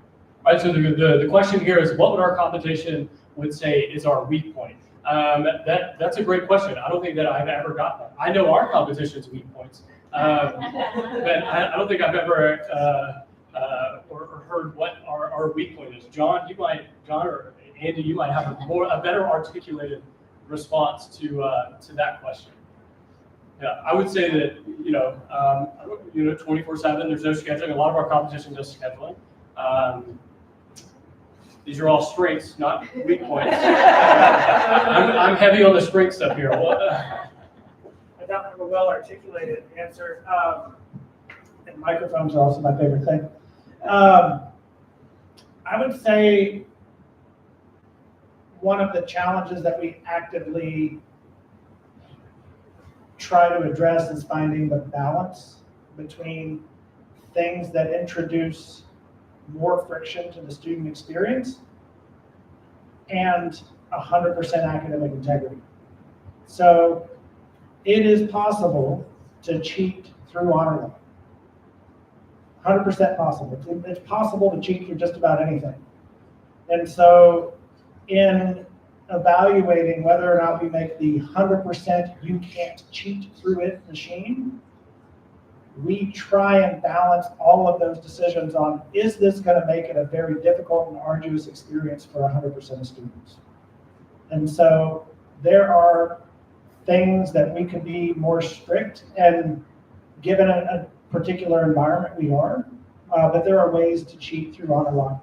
All right, so the question here is, what would our competition would say is our weak point? That's a great question. I don't think that I've ever gotten that. I know our competition's weak points. But I don't think I've ever or heard what our weak point is. John or Andy, you might have a better articulated response to that question. Yeah, I would say that 24/7. There's no scheduling. A lot of our competition does scheduling. These are all strengths, not weak points. I'm heavy on the strength stuff here. I don't have a well-articulated answer. And microphones are also my favorite thing. I would say one of the challenges that we actively try to address is finding the balance between things that introduce more friction to the student experience and 100% academic integrity. So it is possible to cheat through Honorlock. 100% possible. It's possible to cheat through just about anything. And so in evaluating whether or not we make the 100% you can't cheat through it machine, we try and balance all of those decisions on, is this going to make it a very difficult and arduous experience for 100% of students? And so there are things that we could be more strict, and given a particular environment we are, but there are ways to cheat through Honorlock,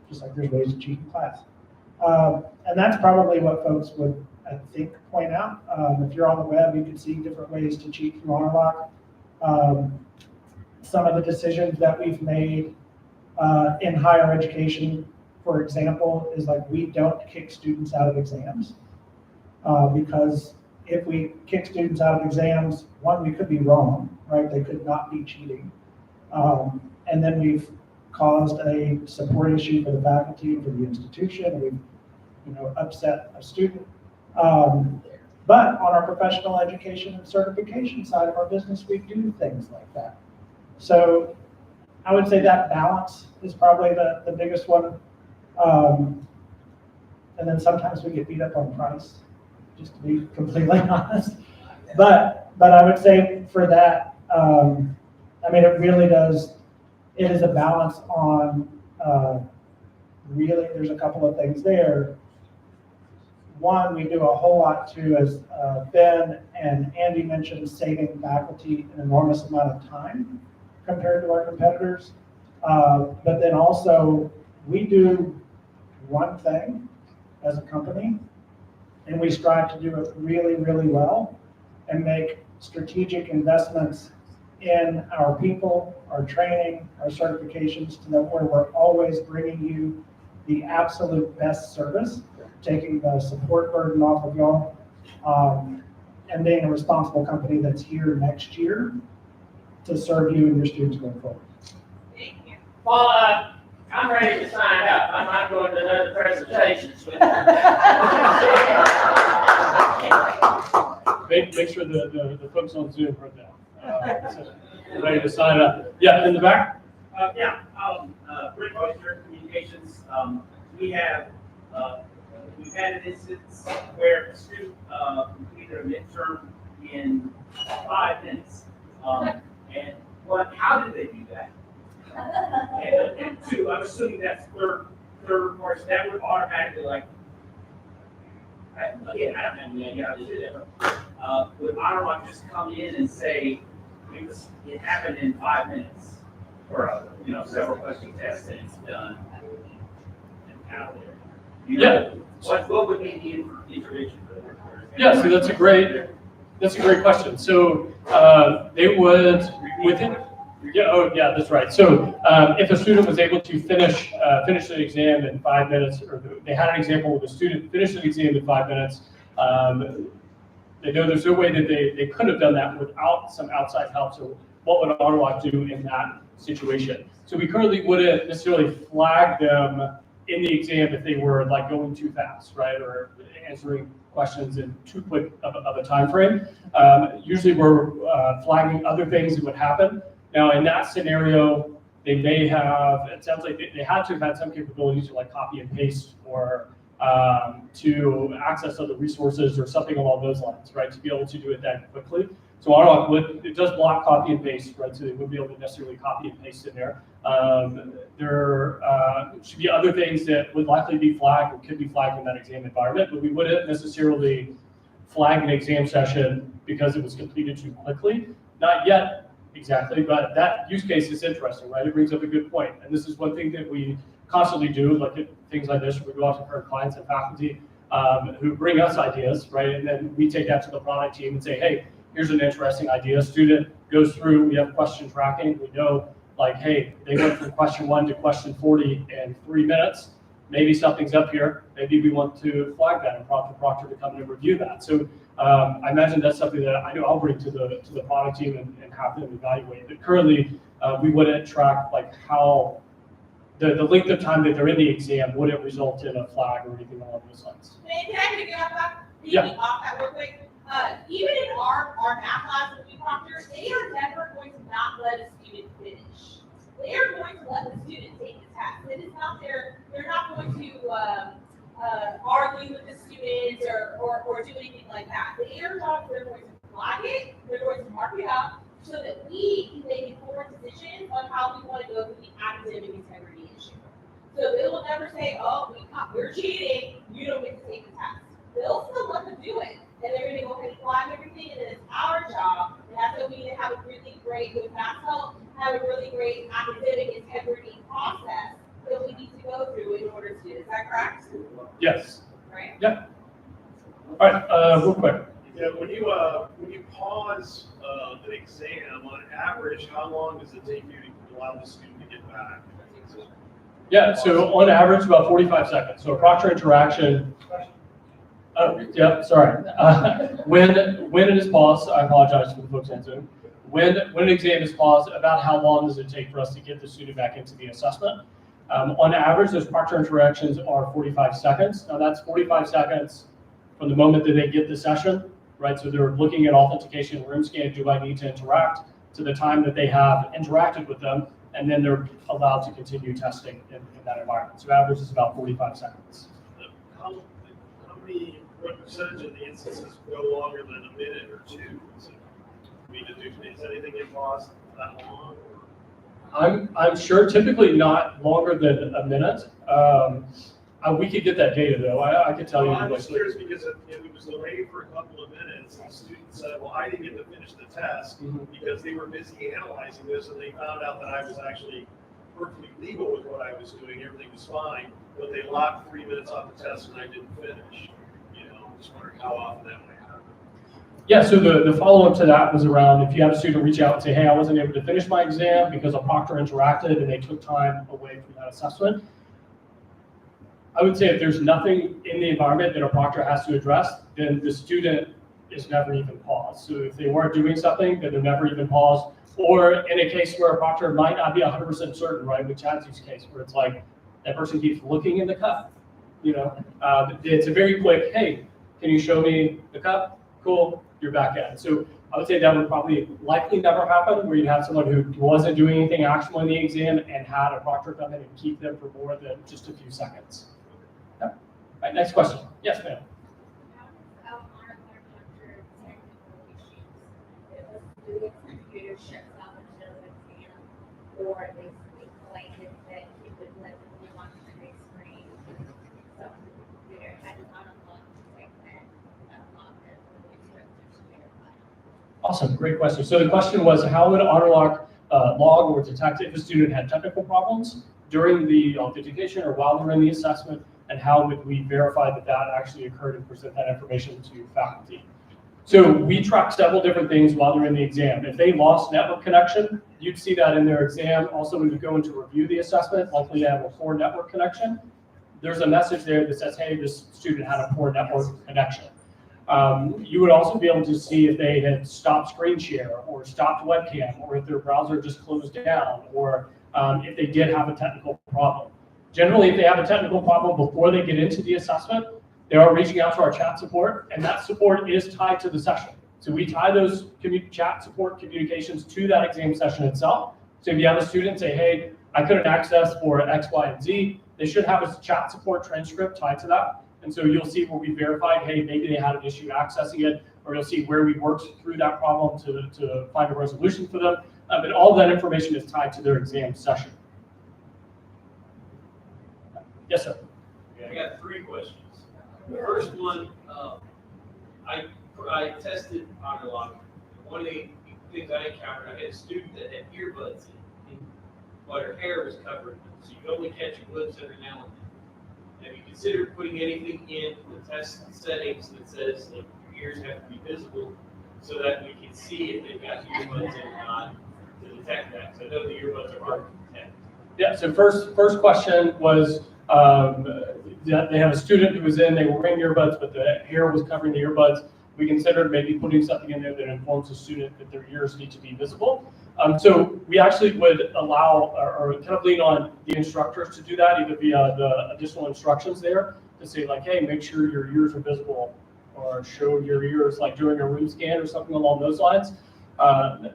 just like there's ways to cheat in class. And that's probably what folks would, I think, point out. If you're on the web, you can see different ways to cheat through Honorlock. Some of the decisions that we've made in higher education, for example, is like we don't kick students out of exams because if we kick students out of exams, one, we could be wrong, right? They could not be cheating. And then we've caused a support issue for the faculty and for the institution. We've, upset a student. But on our professional education and certification side of our business, we do things like that. So I would say that balance is probably the biggest one. And then sometimes we get beat up on price, just to be completely honest. But I would say for that, it really does, it is a balance on, really, there's a couple of things there. One, we do a whole lot too, as Ben and Andy mentioned, saving faculty an enormous amount of time compared to our competitors. But then also, we do one thing as a company, and we strive to do it really, really well and make strategic investments in our people, our training, our certifications, to know where we're always bringing you the absolute best service, taking the support burden off of y'all, and being a responsible company that's here next year to serve you and your students going forward. Thank you. Well, I'm ready to sign up. I'm not going to other presentations. Make sure the folks on Zoom heard that. So ready to sign up. Yeah, in the back. Rick Oyster, Communications. We've had an instance where a student completed a midterm in 5 minutes. How did they do that? And two, I'm assuming that's third course, that would automatically I don't have any idea how to do that. Would Honorlock just come in and say, it happened in 5 minutes, or several question tests and it's done and out there? What would be the intervention for that? Yeah, so that's a great question. So they would within. Yeah, that's right. So if a student was able to finish an exam in 5 minutes, or they had an example where the student finished an exam in 5 minutes, they know there's no way that they could have done that without some outside help. So what would Honorlock do in that situation? So we currently wouldn't necessarily flag them in the exam if they were going too fast, right, or answering questions in too quick of a time frame. Usually we're flagging other things that would happen. Now, in that scenario, they may have, it sounds like they had to have had some capabilities to copy and paste or to access other resources or something along those lines, right, to be able to do it that quickly. So Honorlock it does block copy and paste, right? So they wouldn't be able to necessarily copy and paste in there. There should be other things that would likely be flagged or could be flagged in that exam environment, but we wouldn't necessarily flag an exam session because it was completed too quickly. Not yet exactly, but that use case is interesting, right? It brings up a good point. And this is one thing that we constantly do, look at things like this, where we go out to current clients and faculty who bring us ideas, right? And then we take that to the product team and say, hey, here's an interesting idea. Student goes through, we have question tracking. We know, like, hey, they went from question 1 to question 40 in 3 minutes. Maybe something's up here. Maybe we want to flag that and prompt the proctor to come in and review that. So I imagine that's something that I know I'll bring to the product team and have them evaluate. But currently, we wouldn't track like how the length of time that they're in the exam wouldn't result in a flag or anything along those lines. Can I pick up that? Yeah. Off that real quick. Even in our math labs with we proctors, they are never going to not let a student finish. They are going to let the student take the test. It is not they're not going to argue with the students or do anything like that. They're going to flag it, they're going to mark it up so that we can make informed decisions on how we want to go through the academic integrity issue. So they will never say, oh, we're cheating, you don't get to take the test. They'll still let them do it. And they're going to go ahead and flag everything, and then it's our job. And that's what we need to have a really great, with math help, have a really great academic integrity process that we need to go through in order to. Is that correct? Yes. Right. Yeah. All right. Real quick. Yeah. When you pause an exam, on average, how long does it take you to allow the student to get back? Yeah. So on average, about 45 seconds. So a proctor interaction. Oh, yeah, sorry. When it is paused, I apologize for the folks on Zoom. When an exam is paused, about how long does it take for us to get the student back into the assessment? On average, those proctor interactions are 45 seconds. Now that's 45 seconds from the moment that they get the session, right? So they're looking at authentication, room scan, do I need to interact, to the time that they have interacted with them, and then they're allowed to continue testing in that environment. So average is about 45 seconds. What percentage of the instances go longer than a minute or two? Is anything in pause that long? I'm sure typically not longer than a minute. We could get that data though. I could tell you. I'm just curious because it was delayed for a couple of minutes, and the student said, well, I didn't get to finish the test because they were busy analyzing this, and they found out that I was actually perfectly legal with what I was doing. Everything was fine, but they locked 3 minutes off the test and I didn't finish. Just wondering how often that might happen. Yeah, so the follow-up to that was around if you have a student reach out and say, hey, I wasn't able to finish my exam because a proctor interacted and they took time away from that assessment. I would say if there's nothing in the environment that a proctor has to address, then the student is never even paused. So if they weren't doing something, then they're never even paused. Or in a case where a proctor might not be 100% certain, right, with Chad's use case, where it's like that person keeps looking in the cup. It's a very quick, hey, can you show me the cup? Cool, you're back in. So I would say that would probably likely never happen, where you have someone who wasn't doing anything actual in the exam and had a proctor come in and keep them for more than just a few seconds. Yeah. All right, next question. Yes, ma'am. Or they claimed that he would let them watch the big screen. So, I did not unlock the tech that unlocked it for the instructors to verify. Awesome, great question. So the question was, how would Honorlock log or detect if a student had technical problems during the authentication or while they're in the assessment, and how would we verify that that actually occurred and present that information to faculty? So we track several different things while they're in the exam. If they lost network connection, you'd see that in their exam. Also, when you go in to review the assessment, likely they have a poor network connection. There's a message there that says, hey, this student had a poor network connection. You would also be able to see if they had stopped screen share or stopped webcam, or if their browser just closed down, or if they did have a technical problem. Generally, if they have a technical problem before they get into the assessment, they are reaching out to our chat support, and that support is tied to the session. So we tie those chat support communications to that exam session itself. So if you have a student say, hey, I couldn't access for X, Y, and Z, they should have a chat support transcript tied to that. And so you'll see where we verified, hey, maybe they had an issue accessing it, or you'll see where we worked through that problem to find a resolution for them. But all that information is tied to their exam session. Yes, sir. I got 3 questions. The first one, I tested Honorlock. One of the things I encountered, I had a student that had earbuds in, but her hair was covered, so you could only catch a glimpse every now and then. Have you considered putting anything in the test settings that says that your ears have to be visible so that we can see if they've got earbuds in or not to detect that? Because I know the earbuds are hard to detect. Yeah, so first question was, they have a student who was in, they were wearing earbuds, but the hair was covering the earbuds. We considered maybe putting something in there that informs the student that their ears need to be visible. So we actually would allow or kind of lean on the instructors to do that, either via the additional instructions there to say like, hey, make sure your ears are visible, or show your ears like during a room scan or something along those lines.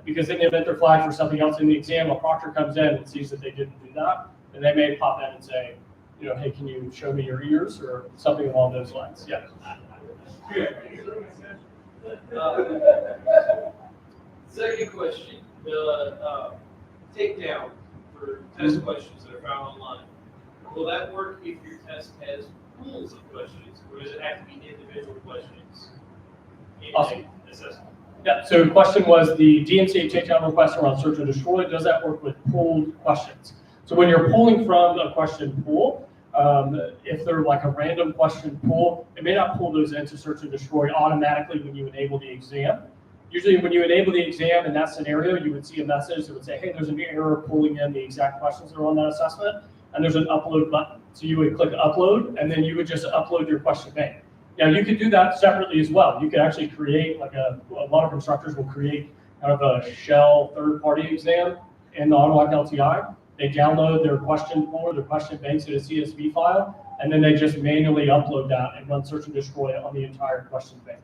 Because in the event they're flagged for something else in the exam, a proctor comes in and sees that they didn't do that, and they may pop in and say, you know, hey, can you show me your ears, or something along those lines. Yeah. Second question, the takedown for test questions that are found online. Will that work if your test has pools of questions, or does it have to be individual questions in Awesome. the assessment? Yeah, so the question was the DMCA takedown request around search and destroy, does that work with pooled questions? So when you're pulling from a question pool, if they're like a random question pool, it may not pull those into search and destroy automatically when you enable the exam. Usually when you enable the exam in that scenario, you would see a message that would say, hey, there's an error pulling in the exact questions that are on that assessment, and there's an upload button. So you would click upload, and then you would just upload your question bank. Now you could do that separately as well. You could actually create like a lot of instructors will create kind of a shell third-party exam in the Honorlock LTI. They download their question pool or their question banks in a CSV file, and then they just manually upload that and run search and destroy on the entire question bank.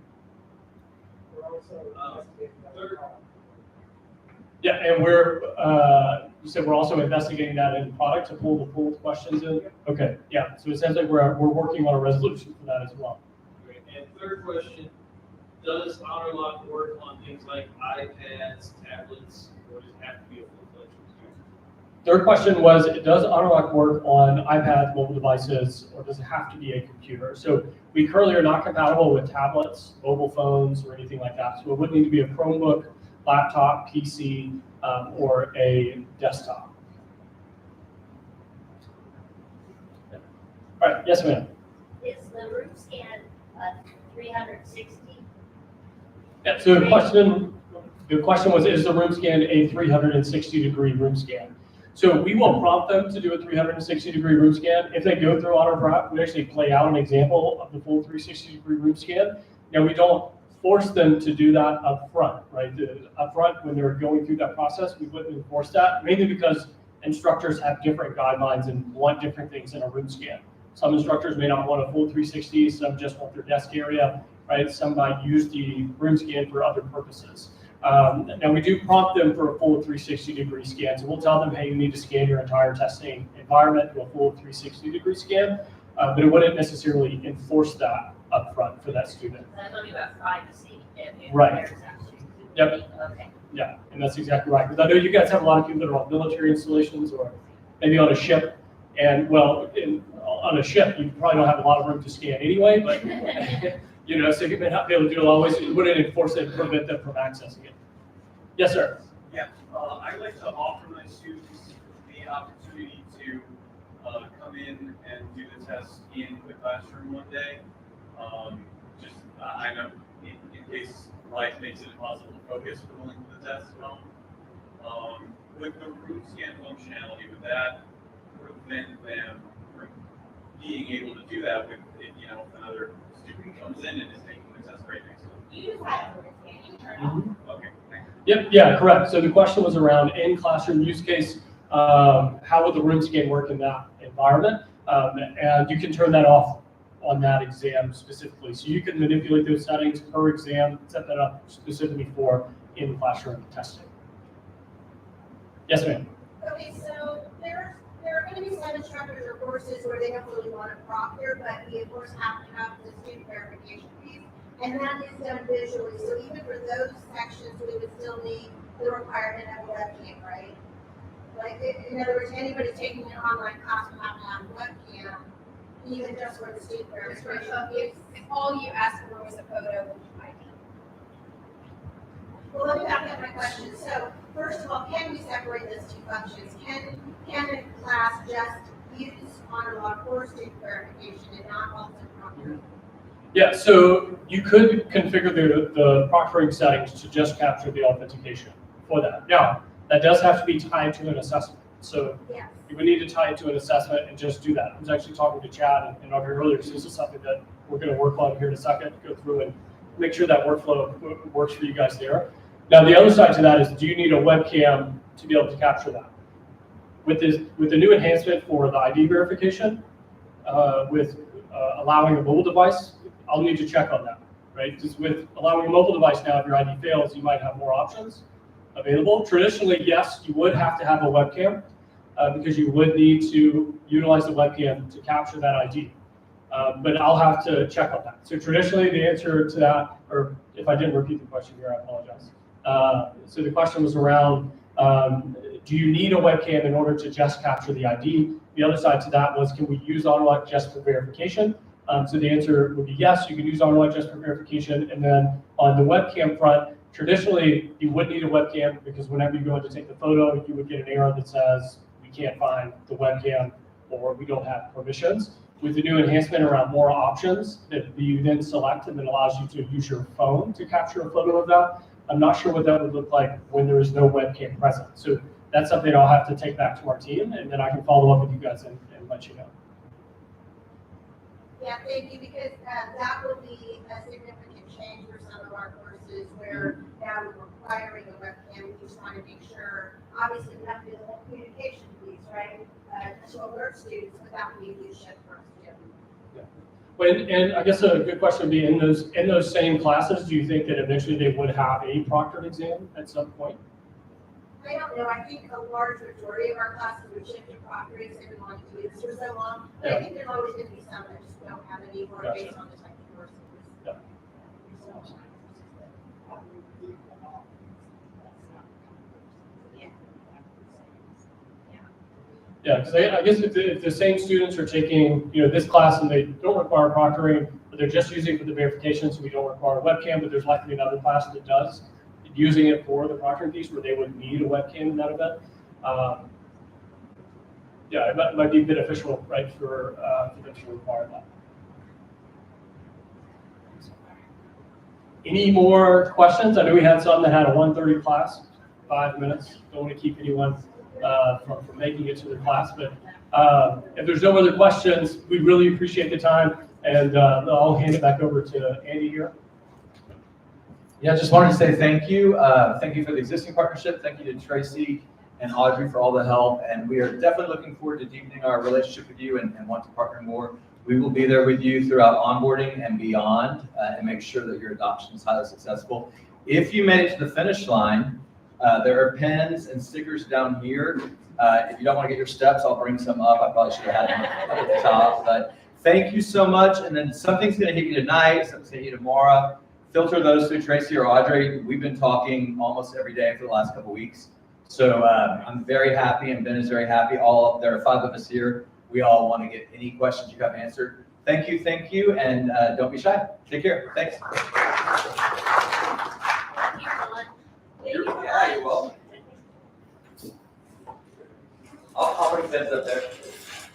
We're also investigating that. Yeah, and you said we're also investigating that in product to pull the pooled questions in? Okay, yeah, so it sounds like we're working on a resolution for that as well. Great. And third question, does Honorlock work on things like iPads, tablets, or does it have to be a full-fledged computer? Third question was, does Honorlock work on iPads, mobile devices, or does it have to be a computer? So we currently are not compatible with tablets, mobile phones, or anything like that. So it would need to be a Chromebook, laptop, PC, or a desktop. All right, yes, ma'am. Is the room scan 360? Yeah, so the question was, is the room scan a 360-degree room scan? So we will prompt them to do a 360-degree room scan. If they go through Honor Prep, we actually play out an example of the full 360-degree room scan. Now, we don't force them to do that up front, right? Up front, when they're going through that process, we wouldn't enforce that, mainly because instructors have different guidelines and want different things in a room scan. Some instructors may not want a full 360, some just want their desk area, right? Some might use the room scan for other purposes. Now we do prompt them for a full 360-degree scan. So we'll tell them, hey, you need to scan your entire testing environment to a full 360-degree scan, but it wouldn't necessarily enforce that up front for that student. That's only about privacy. Right. Yep. Okay. Yeah, and that's exactly right. Because I know you guys have a lot of people that are on military installations or maybe on a ship. And well, on a ship, you probably don't have a lot of room to scan anyway, but you know, so you may not be able to do it always. It wouldn't enforce it and prevent them from accessing it. Yes, sir. Yeah, I'd like to offer my students the opportunity to come in and do the test in the classroom one day. I know in case life makes it impossible to focus for the length of the test at home. With the room scan functionality, would that prevent them from being able to do that with, you know, if another student comes in and is taking the test right next to them? You just had a scan, you turn it on. Okay, thank you. Yep, yeah, correct. So the question was around in classroom use case, how would the room scan work in that environment? And you can turn that off on that exam specifically. So you can manipulate those settings per exam, set that up specifically for in classroom testing. Yes, ma'am. Okay, so there are going to be some instructors or courses where they don't really want to proctor, but we of course have to have the student verification piece. And that is done visually, so even for those sections, we would still need the requirement of a webcam, right? Like, in other words, anybody taking an online class will have to have a webcam, even just for the student registration. If all you asked for was a photo of ID. Well, let me back up my question. So, first of all, can we separate those two functions? Can a class just use Honorlock for student verification and not also proctoring? Yeah, so you could configure the proctoring settings to just capture the authentication for that. Now, that does have to be tied to an assessment. So Yes. you would need to tie it to an assessment and just do that. I was actually talking to Chad and Audrey earlier, so this is something that we're going to work on here in a second, go through and make sure that workflow works for you guys there. Now, the other side to that is, do you need a webcam to be able to capture that? With the new enhancement for the ID verification, with allowing a mobile device, I'll need to check on that, right? Because with allowing a mobile device now, if your ID fails, you might have more options available. Traditionally, yes, you would have to have a webcam because you would need to utilize the webcam to capture that ID. But I'll have to check on that. So traditionally, the answer to that, or if I didn't repeat the question here, I apologize. So the question was around, do you need a webcam in order to just capture the ID? The other side to that was, can we use Honorlock just for verification? So the answer would be yes, you can use Honorlock just for verification. And then on the webcam front, traditionally, you would need a webcam because whenever you go in to take the photo, you would get an error that says, we can't find the webcam or we don't have permissions. With the new enhancement around more options that you then select and then allows you to use your phone to capture a photo of that, I'm not sure what that would look like when there is no webcam present. So that's something I'll have to take back to our team, and then I can follow up with you guys and let you know. Yeah, thank you, because that will be a significant change for some of our courses where now we're requiring a webcam. We just want to make sure, obviously, we have to do the whole communication piece, right? To alert students without being used for us to do. Well, and I guess a good question would be, in those same classes, do you think that eventually they would have a proctored exam at some point? I don't know. I think a large majority of our classes would shift to proctoring because we wanted to do this for so long. But I think there's always going to be some that just don't have any more Gotcha. based on the type of courses. Yeah. Yeah, because I guess if the same students are taking, this class and they don't require proctoring, but they're just using it for the verification, so we don't require a webcam, but there's likely another class that does, using it for the proctoring piece where they would need a webcam in that event. Yeah, it might be beneficial, right, for them to require that. Any more questions? I know we had some that had a 1:30 class, 5 minutes. Don't want to keep anyone from making it to the class, but if there's no other questions, we really appreciate the time, and I'll hand it back over to Andy here. Yeah, just wanted to say thank you. Thank you for the existing partnership. Thank you to Tracy and Audrey for all the help. And we are definitely looking forward to deepening our relationship with you and want to partner more. We will be there with you throughout onboarding and beyond and make sure that your adoption is highly successful. If you made it to the finish line, there are pens and stickers down here. If you don't want to get your steps, I'll bring some up. I probably should have had them up at the top. But thank you so much. And then something's going to hit you tonight, something's going to hit you tomorrow. Filter those through Tracy or Audrey. We've been talking almost every day for the last couple of weeks. So I'm very happy, and Ben is very happy. There are 5 of us here. We all want to get any questions you have answered. Thank you, and don't be shy. Take care. Thanks. You're welcome. I'll bring Ben's up there.